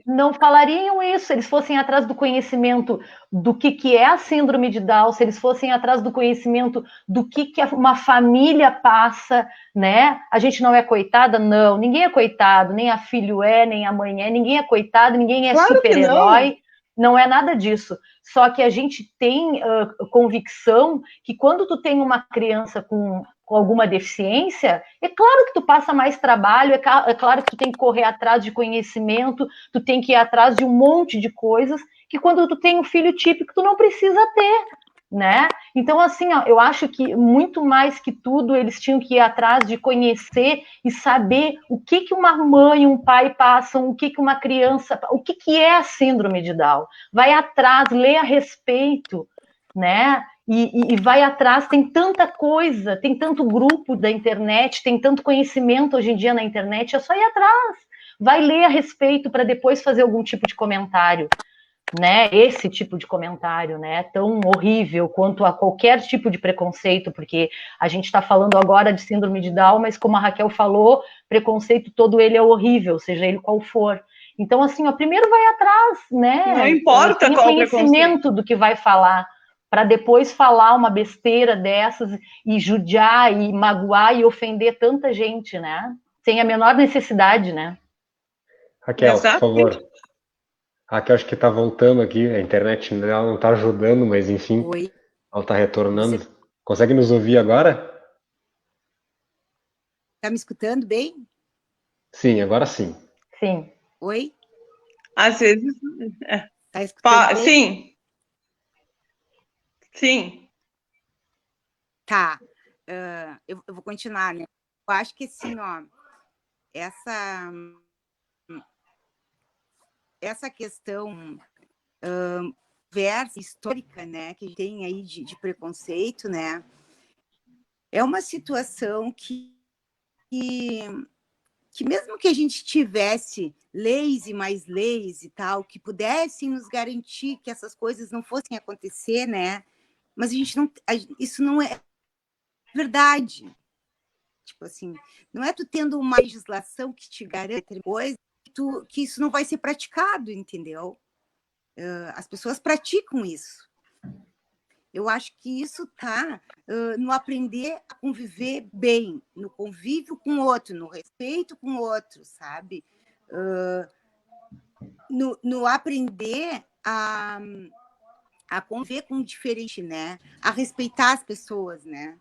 não falariam isso. Se eles fossem atrás do conhecimento do que é a síndrome de Down, se eles fossem atrás do conhecimento do que uma família passa, né? A gente não é coitada? Não. Ninguém é coitado, nem a filho é, nem a mãe é. Ninguém é coitado, ninguém é super-herói. Não é nada disso. Só que a gente tem convicção que quando tu tem uma criança com alguma deficiência, é claro que tu passa mais trabalho, é claro que tu tem que correr atrás de conhecimento, tu tem que ir atrás de um monte de coisas, que quando tu tem um filho típico, tu não precisa ter, né? Então, assim, ó, eu acho que muito mais que tudo, eles tinham que ir atrás de conhecer e saber o que uma mãe e um pai passam, o que uma criança, o que é a síndrome de Down. Vai atrás, lê a respeito, né? E vai atrás, tem tanta coisa, tem tanto grupo da internet, tem tanto conhecimento hoje em dia na internet, é só ir atrás. Vai ler a respeito para depois fazer algum tipo de comentário, né? Esse tipo de comentário, né? Tão horrível quanto a qualquer tipo de preconceito, porque a gente está falando agora de síndrome de Down, mas como a Raquel falou, preconceito todo ele é horrível, seja ele qual for. Então, assim, ó, primeiro vai atrás, né?
Não importa qual
conhecimento do que vai falar, para depois falar uma besteira dessas e judiar e magoar e ofender tanta gente, né? Sem a menor necessidade, né?
Raquel, por favor. Raquel, acho que está voltando aqui, a internet dela não está ajudando, mas enfim, ela está retornando. Consegue nos ouvir agora?
Tá me escutando bem?
Sim, agora sim.
Sim.
Oi?
Às vezes.
Tá escutando bem?
Sim. Sim.
Tá. Eu vou continuar, né? Eu acho que assim, ó, essa questão histórica, né, que tem aí de preconceito, né, é uma situação que mesmo que a gente tivesse leis e mais leis e tal, que pudessem nos garantir que essas coisas não fossem acontecer, né, mas a gente não, isso não é verdade. Tipo assim, não é tu tendo uma legislação que te garante coisa que isso não vai ser praticado, entendeu? As pessoas praticam isso. Eu acho que isso está no aprender a conviver bem, no convívio com o outro, no respeito com o outro, sabe? No aprender a conviver com o diferente, né? A respeitar as pessoas, né?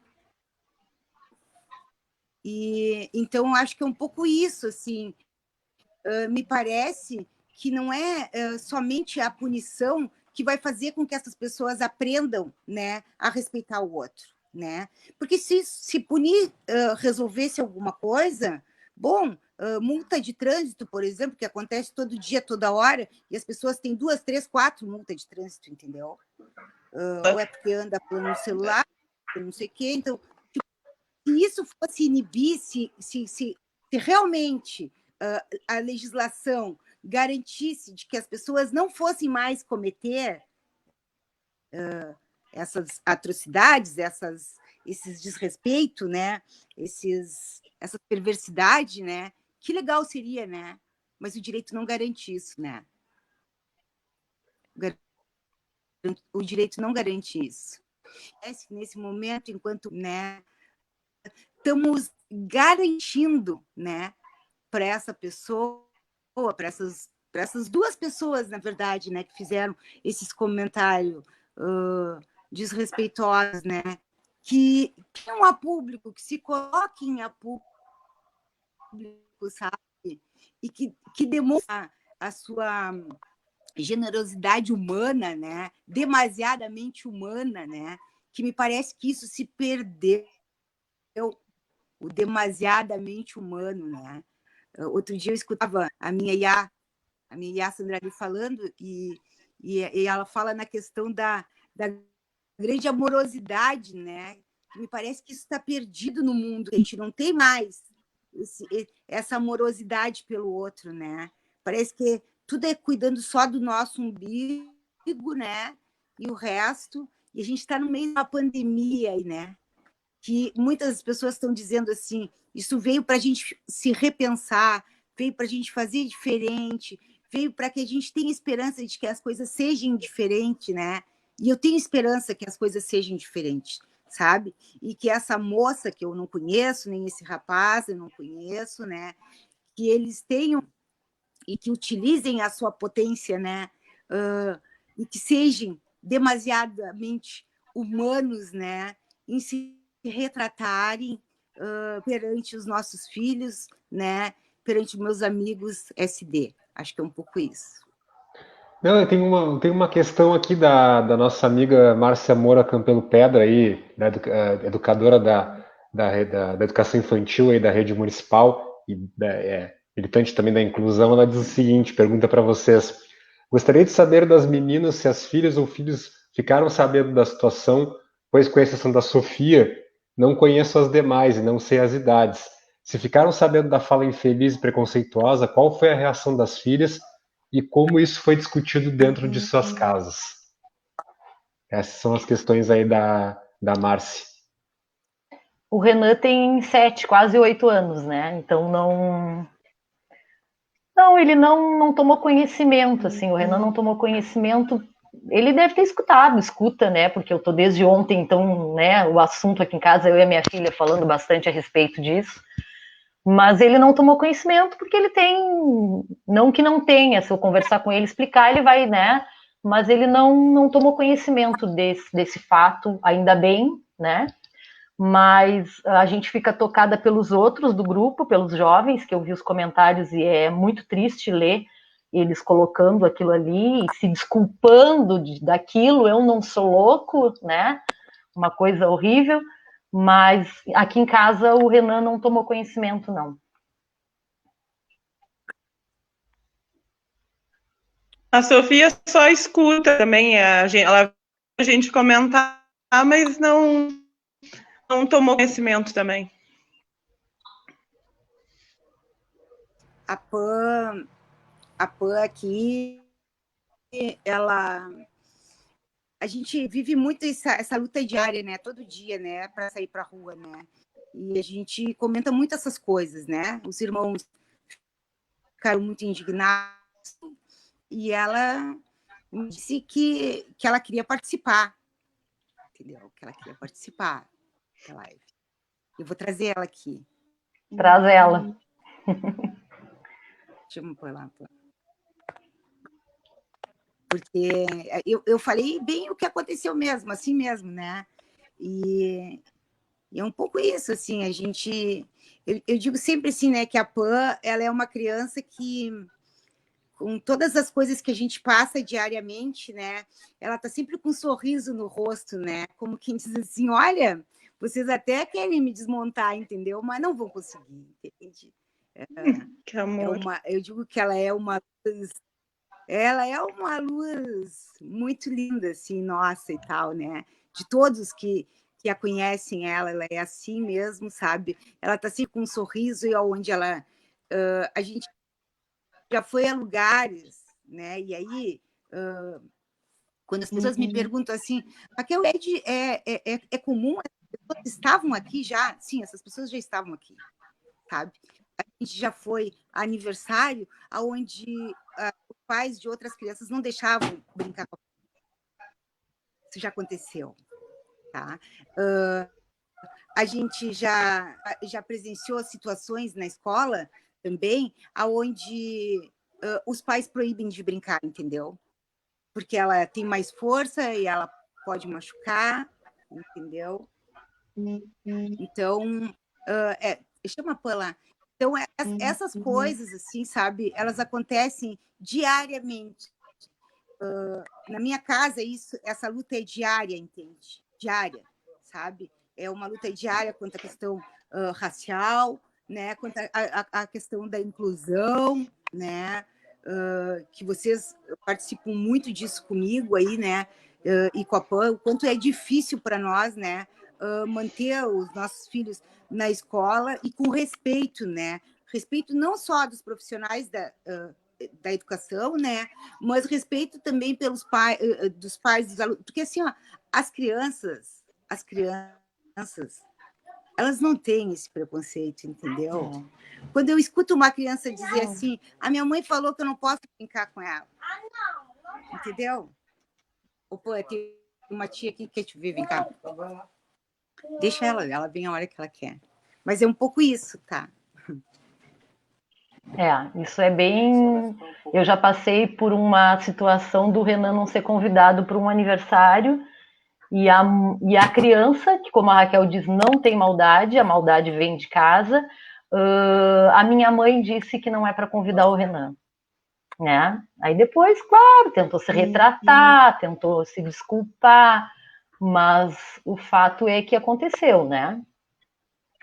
E então eu acho que é um pouco isso, assim. Me parece que não é somente a punição que vai fazer com que essas pessoas aprendam, né, a respeitar o outro, né? Porque se punir resolvesse alguma coisa, bom, multa de trânsito, por exemplo, que acontece todo dia, toda hora, e as pessoas têm 2, 3, 4 multas de trânsito, entendeu? Ou é porque anda falando no celular, não sei o quê. Então, se isso fosse inibir, se realmente a legislação garantisse de que as pessoas não fossem mais cometer essas atrocidades, esses desrespeitos, né? Essa perversidade, né? Que legal seria, né? Mas o direito não garante isso, né? O direito não garante isso. Nesse momento, enquanto, né, estamos garantindo, né, para essa pessoa, para essas duas pessoas, na verdade, né, que fizeram esses comentários desrespeitosos, né, que tenham a público, que se coloquem a público, sabe, e que demonstrem a sua generosidade humana, né, demasiadamente humana, né, que me parece que isso se perdeu, o demasiadamente humano, né. Outro dia eu escutava a minha Iá Sandrali falando, e ela fala na questão da grande amorosidade, né? Me parece que isso está perdido no mundo, a gente não tem mais essa amorosidade pelo outro, né? Parece que tudo é cuidando só do nosso umbigo, né? E o resto, e a gente está no meio de uma pandemia aí, né? Que muitas pessoas estão dizendo assim, isso veio para a gente se repensar, veio para a gente fazer diferente, veio para que a gente tenha esperança de que as coisas sejam diferentes, né? E eu tenho esperança que as coisas sejam diferentes, sabe? E que essa moça que eu não conheço, nem esse rapaz eu não conheço, né? Que eles tenham e que utilizem a sua potência, né? E que sejam demasiadamente humanos, né? Em se retratarem perante os nossos filhos, né? Perante meus amigos SD. Acho que é um pouco isso.
Não, tem uma questão aqui da nossa amiga Márcia Moura Campelo Pedra, aí, educadora da educação infantil aí da rede municipal e militante também da inclusão. Ela diz o seguinte, pergunta para vocês: gostaria de saber das meninas se as filhas ou filhos ficaram sabendo da situação, pois com exceção da Sofia, não conheço as demais e não sei as idades. Se ficaram sabendo da fala infeliz e preconceituosa, qual foi a reação das filhas e como isso foi discutido dentro de suas casas? Essas são as questões aí da Márcia.
O Renan tem 7, quase 8 anos, né? Então ele não tomou conhecimento, assim, o Renan não tomou conhecimento. Ele deve ter escuta, né? Porque eu tô desde ontem, então, né, o assunto aqui em casa, eu e a minha filha falando bastante a respeito disso. Mas ele não tomou conhecimento porque ele tem, não que não tenha, se eu conversar com ele, explicar, ele vai, né? Mas ele não tomou conhecimento desse fato, ainda bem, né? mas a gente fica tocada pelos outros do grupo, pelos jovens, que eu vi os comentários e é muito triste ler eles colocando aquilo ali e se desculpando daquilo, eu não sou louco, né? Uma coisa horrível, mas aqui em casa o Renan não tomou conhecimento, não.
A Sofia só escuta também, ela a gente comentar, mas não tomou conhecimento também.
A Pan aqui, a gente vive muito essa luta diária, né? Todo dia, né? Para sair para a rua, né? E a gente comenta muito essas coisas, né? Os irmãos ficaram muito indignados e ela me disse que ela queria participar, entendeu? Que ela queria participar da live. Eu vou trazer ela aqui.
Traz ela.
Deixa eu pôr lá. Porque eu falei bem o que aconteceu mesmo, assim mesmo, né? E é um pouco isso, assim, a gente... Eu digo sempre assim, né, que a Pan, ela é uma criança que, com todas as coisas que a gente passa diariamente, né, ela tá sempre com um sorriso no rosto, né? Como quem diz assim, olha, vocês até querem me desmontar, entendeu? Mas não vão conseguir, entende?
Que amor.
Eu digo que ela é uma luz muito linda, assim, nossa e tal, né? De todos que a conhecem, ela é assim mesmo, sabe? Ela está assim com um sorriso e onde ela... a gente já foi a lugares, né? E aí, quando as pessoas me perguntam assim, Raquel, é comum? As pessoas estavam aqui já? Sim, essas pessoas já estavam aqui, sabe? A gente já foi a aniversário onde os pais de outras crianças não deixavam brincar com a... Isso já aconteceu, tá? A gente já presenciou situações na escola também onde os pais proíbem de brincar, entendeu? Porque ela tem mais força e ela pode machucar, entendeu? Então, chama a Pan lá. Então, essas coisas, assim, sabe, elas acontecem diariamente. Na minha casa, essa luta é diária, entende? Diária, sabe? É uma luta diária quanto à questão racial, né? Quanto à questão da inclusão, né? Que vocês participam muito disso comigo aí, né? E com a Pan, o quanto é difícil para nós, né? Manter os nossos filhos na escola e com respeito, né? Respeito não só dos profissionais da educação, né? Mas respeito também pelos dos pais dos alunos, porque assim, ó, as crianças, elas não têm esse preconceito, entendeu? Quando eu escuto uma criança dizer assim, a minha mãe falou que eu não posso brincar com ela, entendeu? Ou, pô, tem uma tia aqui que quer te ver, vem cá. Deixa ela vem a hora que ela quer. Mas é um pouco isso, tá?
Isso é bem... Eu já passei por uma situação do Renan não ser convidado para um aniversário e a criança, que como a Raquel diz, não tem maldade, a maldade vem de casa, a minha mãe disse que não é para convidar o Renan, né? Aí depois, claro, tentou se retratar, tentou se desculpar, mas o fato é que aconteceu, né?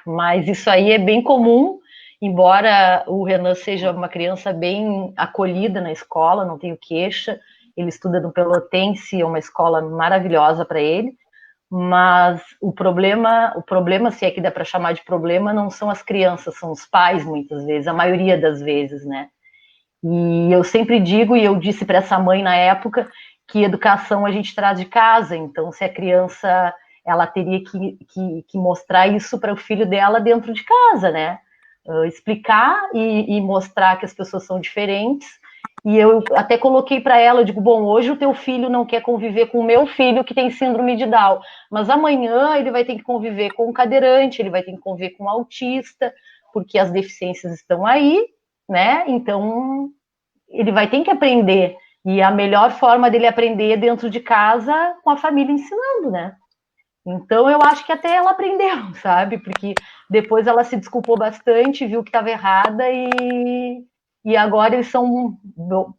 Mas isso aí é bem comum, embora o Renan seja uma criança bem acolhida na escola, não tenho queixa, ele estuda no Pelotense, é uma escola maravilhosa para ele, mas o problema, se é que dá para chamar de problema, não são as crianças, são os pais, muitas vezes, a maioria das vezes, né? E eu sempre digo, e eu disse para essa mãe na época, que educação a gente traz de casa, então se a criança, ela teria que mostrar isso para o filho dela dentro de casa, né? Explicar e mostrar que as pessoas são diferentes. E eu até coloquei para ela, eu digo, bom, hoje o teu filho não quer conviver com o meu filho que tem síndrome de Down, mas amanhã ele vai ter que conviver com um cadeirante, ele vai ter que conviver com um autista, porque as deficiências estão aí, né? Então, ele vai ter que aprender. E a melhor forma dele aprender é dentro de casa, com a família ensinando, né? Então, eu acho que até ela aprendeu, sabe? Porque depois ela se desculpou bastante, viu que estava errada e agora eles são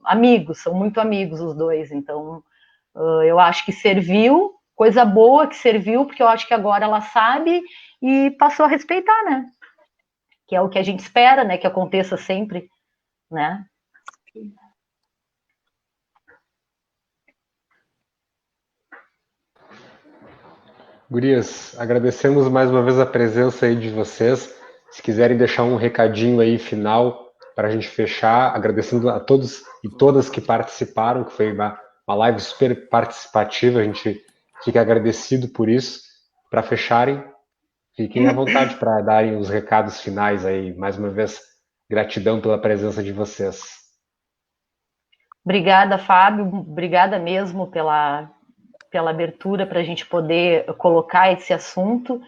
amigos, são muito amigos os dois. Então, eu acho que serviu, coisa boa que serviu, porque eu acho que agora ela sabe e passou a respeitar, né? Que é o que a gente espera, né? Que aconteça sempre, né?
Gurias, agradecemos mais uma vez a presença aí de vocês. Se quiserem deixar um recadinho aí final para a gente fechar, agradecendo a todos e todas que participaram, que foi uma live super participativa, a gente fica agradecido por isso. Para fecharem, fiquem à vontade para darem os recados finais aí. Mais uma vez, gratidão pela presença de vocês.
Obrigada, Fábio. Obrigada mesmo pela abertura para a gente poder colocar esse assunto.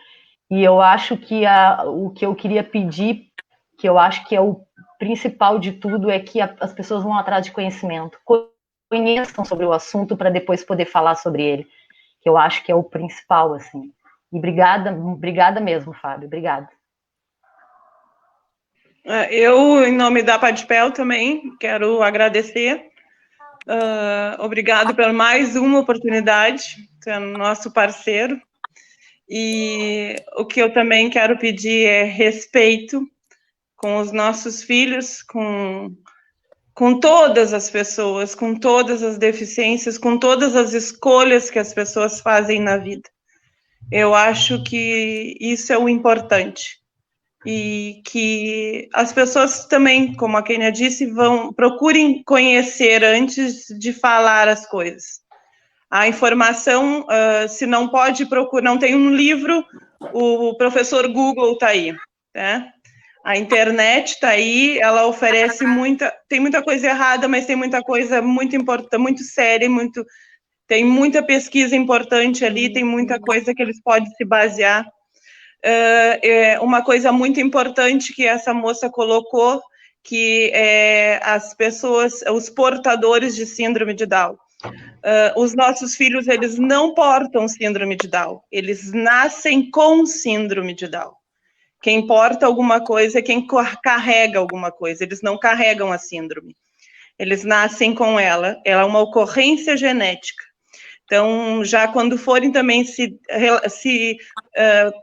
E eu acho que o que eu queria pedir, que eu acho que é o principal de tudo, é que as pessoas vão atrás de conhecimento, conheçam sobre o assunto para depois poder falar sobre ele, que eu acho que é o principal, assim. E obrigada mesmo, Fábio, obrigada.
Eu, em nome da Padpel também, quero agradecer. Obrigado por mais uma oportunidade, sendo nosso parceiro. E o que eu também quero pedir é respeito com os nossos filhos, com todas as pessoas, com todas as deficiências, com todas as escolhas que as pessoas fazem na vida. Eu acho que isso é o importante. E que as pessoas também, como a Kênia disse, procurem conhecer antes de falar as coisas. A informação, se não pode procurar, não tem um livro, o professor Google está aí, né? A internet está aí, ela oferece tem muita coisa errada, mas tem muita coisa muito importante, muito séria, tem muita pesquisa importante ali, tem muita coisa que eles podem se basear. Uma coisa muito importante que essa moça colocou, que é as pessoas, os portadores de síndrome de Down. Os nossos filhos, eles não portam síndrome de Down, eles nascem com síndrome de Down. Quem porta alguma coisa é quem carrega alguma coisa, eles não carregam a síndrome. Eles nascem com ela é uma ocorrência genética. Então, já quando forem também se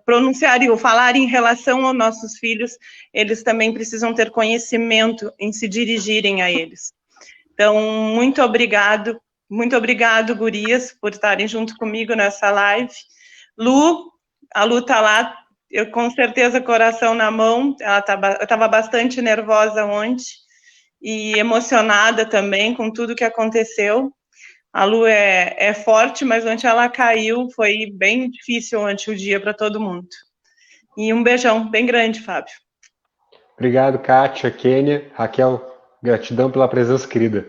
pronunciarem ou falarem em relação aos nossos filhos, eles também precisam ter conhecimento em se dirigirem a eles. Então, muito obrigado, gurias, por estarem junto comigo nessa live. A Lu está lá, eu com certeza coração na mão, eu estava bastante nervosa ontem e emocionada também com tudo que aconteceu. A Lu é forte, mas ontem ela caiu, foi bem difícil ontem o dia para todo mundo. E um beijão bem grande, Fábio.
Obrigado, Kátia, Kênia, Raquel, gratidão pela presença, querida.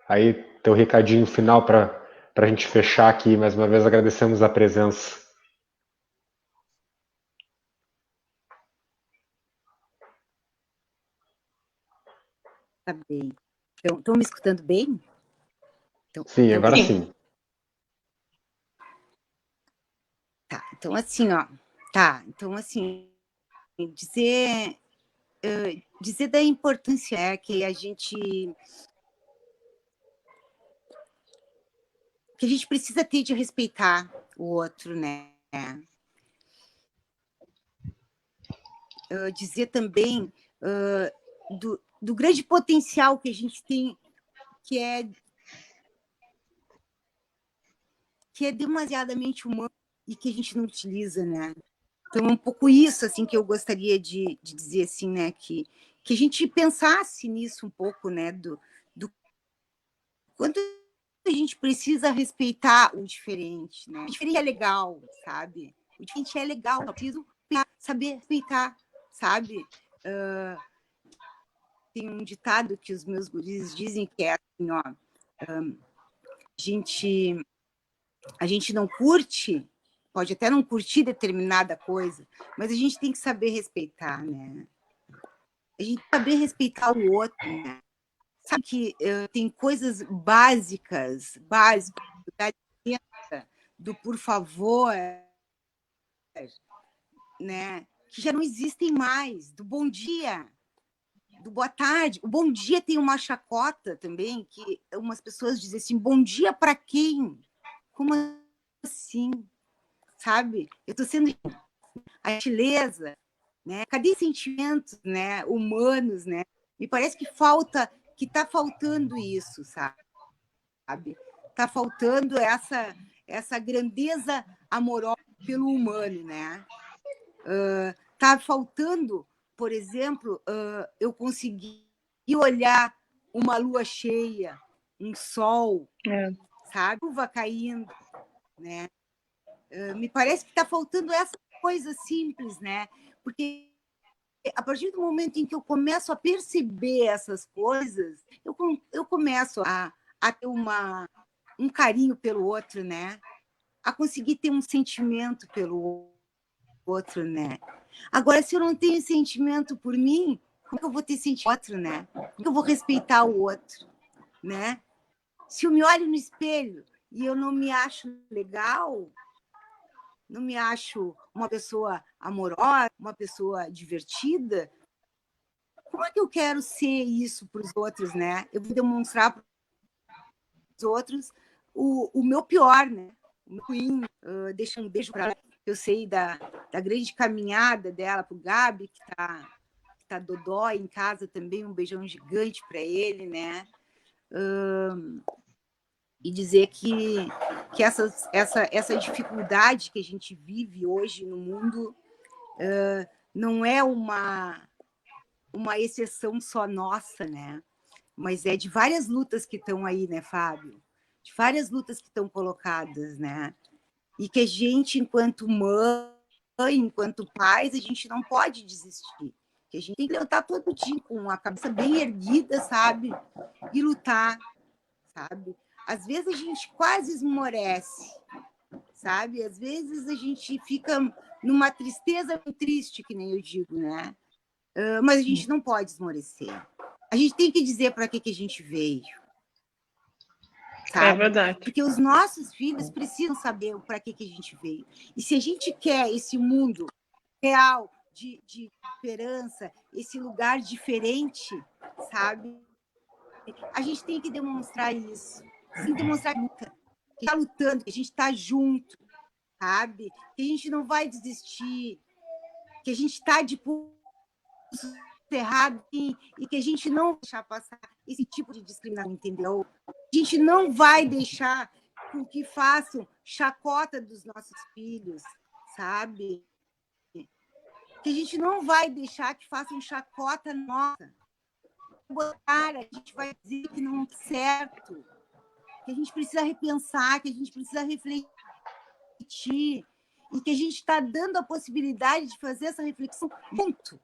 Aí, teu recadinho final para a gente fechar aqui. Mais uma vez, agradecemos a presença.
Tá bem. Estão me escutando bem?
Sim, agora sim.
Tá, então assim, ó. Tá, então assim, dizer da importância que a gente precisa ter de respeitar o outro, né? Dizer também do grande potencial que a gente tem, que é demasiadamente humano e que a gente não utiliza, né? Então, é um pouco isso assim que eu gostaria de dizer, assim, né? Que a gente pensasse nisso um pouco, né? Do quanto a gente precisa respeitar o diferente, né? O diferente é legal, sabe? O diferente é legal, eu preciso saber respeitar, sabe? Tem um ditado que os meus guris dizem que é assim, ó, a gente não curte, pode até não curtir determinada coisa, mas a gente tem que saber respeitar, né? A gente saber respeitar o outro, né? Sabe que tem coisas básicas, do por favor, né, que já não existem mais, do bom dia, do boa tarde. O bom dia tem uma chacota também, que umas pessoas dizem assim, bom dia para quem? Como assim? Sabe? Eu estou sendo a gentileza, né? Cadê sentimentos, né, humanos, né? Me parece que está faltando isso, sabe? Está faltando essa grandeza amorosa pelo humano, né? Está faltando, por exemplo, eu conseguir olhar uma lua cheia, um sol, sabe? Chuva caindo, né? Me parece que está faltando essa coisa simples, né? Porque a partir do momento em que eu começo a perceber essas coisas, eu começo a ter um carinho pelo outro, né? A conseguir ter um sentimento pelo outro, né? Agora, se eu não tenho sentimento por mim, como que eu vou ter sentimento por outro, né? Como que eu vou respeitar o outro, né? Se eu me olho no espelho e eu não me acho legal, não me acho uma pessoa amorosa, uma pessoa divertida, como é que eu quero ser isso para os outros, né? Eu vou demonstrar para os outros o meu pior, né? O meu ruim. Deixa um beijo para ela. Eu sei da grande caminhada dela para o Gabi, que tá dodói em casa também, um beijão gigante para ele, né? E dizer que essa dificuldade que a gente vive hoje no mundo não é uma exceção só nossa, né? Mas é de várias lutas que estão aí, né, Fábio? De várias lutas que estão colocadas, né? E que a gente, enquanto mãe, enquanto pais, a gente não pode desistir. Que a gente tem que lutar todo dia com a cabeça bem erguida, sabe? E lutar, sabe? Às vezes a gente quase esmorece, sabe? Às vezes a gente fica numa tristeza triste, que nem eu digo, né? Mas a gente não pode esmorecer. A gente tem que dizer para que a gente veio. Sabe?
É verdade.
Porque os nossos filhos precisam saber para que a gente veio. E se a gente quer esse mundo real de esperança, esse lugar diferente, sabe? A gente tem que demonstrar isso. Tem que demonstrar que está lutando, que a gente está junto, sabe? Que a gente não vai desistir, que a gente está de pulso errado e que a gente não vai deixar passar esse tipo de discriminação, entendeu? A gente não vai deixar com que façam chacota dos nossos filhos, sabe? Que a gente não vai deixar que façam chacota nossa. A gente vai dizer que não é certo, que a gente precisa repensar, que a gente precisa refletir e que a gente está dando a possibilidade de fazer essa reflexão junto,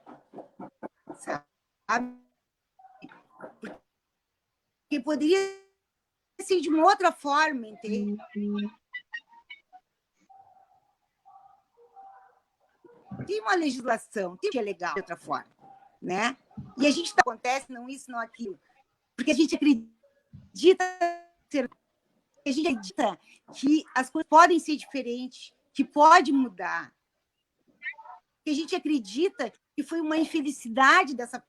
sabe? Porque poderia ser de uma outra forma, entende? Tem uma legislação, tem que é legal de outra forma, né? E a gente acontece, não isso, não aquilo, porque a gente acredita que as coisas podem ser diferentes, que pode mudar. Que a gente acredita que foi uma infelicidade dessa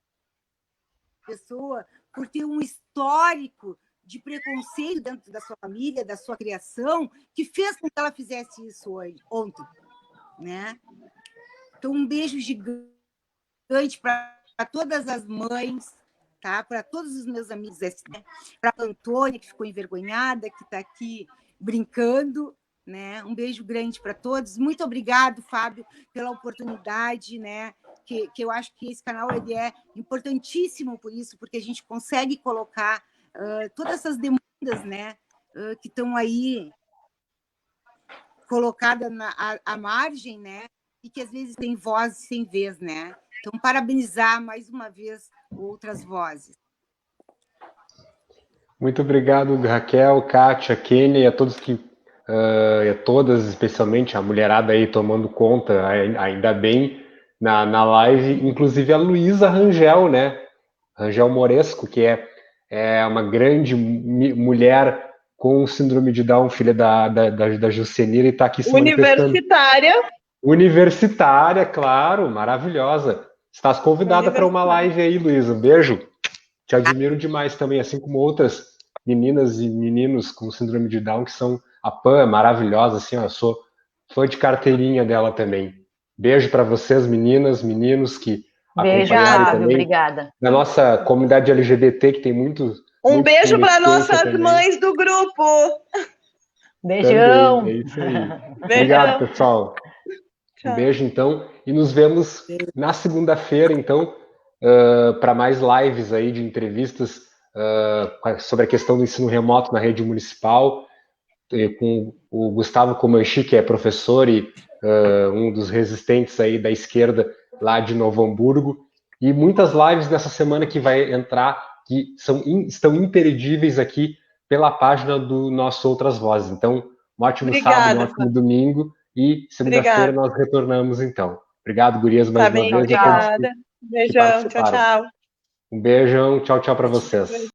pessoa por ter um histórico de preconceito dentro da sua família, da sua criação, que fez com que ela fizesse isso ontem, né? Então, um beijo gigante para todas as mães, tá? Para todos os meus amigos, né? Para a Antônia, que ficou envergonhada, que está aqui brincando, né? Um beijo grande para todos. Muito obrigado, Fábio, pela oportunidade, né? Que eu acho que esse canal ele é importantíssimo por isso, porque a gente consegue colocar todas essas demandas, né? Que estão aí colocadas à margem, né? E que às vezes tem voz sem vez, né? Então, parabenizar mais uma vez outras vozes.
Muito obrigado, Raquel, Kátia, Kênia e a todos que e a todas, especialmente a mulherada aí tomando conta, ainda bem, na live, inclusive a Luísa Rangel, né? Rangel Moresco, que é uma grande mulher com síndrome de Down, filha da Juscelina, e está aqui se
universitária.
Universitária, claro, maravilhosa. Estás convidada para uma live aí, Luísa. Um beijo. Te admiro demais também, assim como outras meninas e meninos com síndrome de Down, que são a Pan, é maravilhosa, assim, ó, eu sou fã de carteirinha dela também. Beijo para vocês, meninas, meninos que
Beijo,
acompanharam
Flávio,
também.
obrigada.
Na nossa comunidade LGBT, que tem muito.
Um beijo para
resistência
nossas
também.
mães do grupo.
Beijão.
Também, é isso aí.
Beijão.
Obrigado, pessoal.
Tchau.
Um beijo, então, e nos vemos na segunda-feira, então, para mais lives aí de entrevistas sobre a questão do ensino remoto na rede municipal, com o Gustavo Comanchi, que é professor e um dos resistentes aí da esquerda lá de Novo Hamburgo, e muitas lives nessa semana que vai entrar, que estão imperdíveis aqui pela página do nosso Outras Vozes. Então, um ótimo sábado, um ótimo domingo, e segunda-feira nós retornamos, então. Obrigado, gurias, mais uma vez.
Obrigada. Beijão, tchau, tchau.
Um beijão, tchau, tchau para vocês.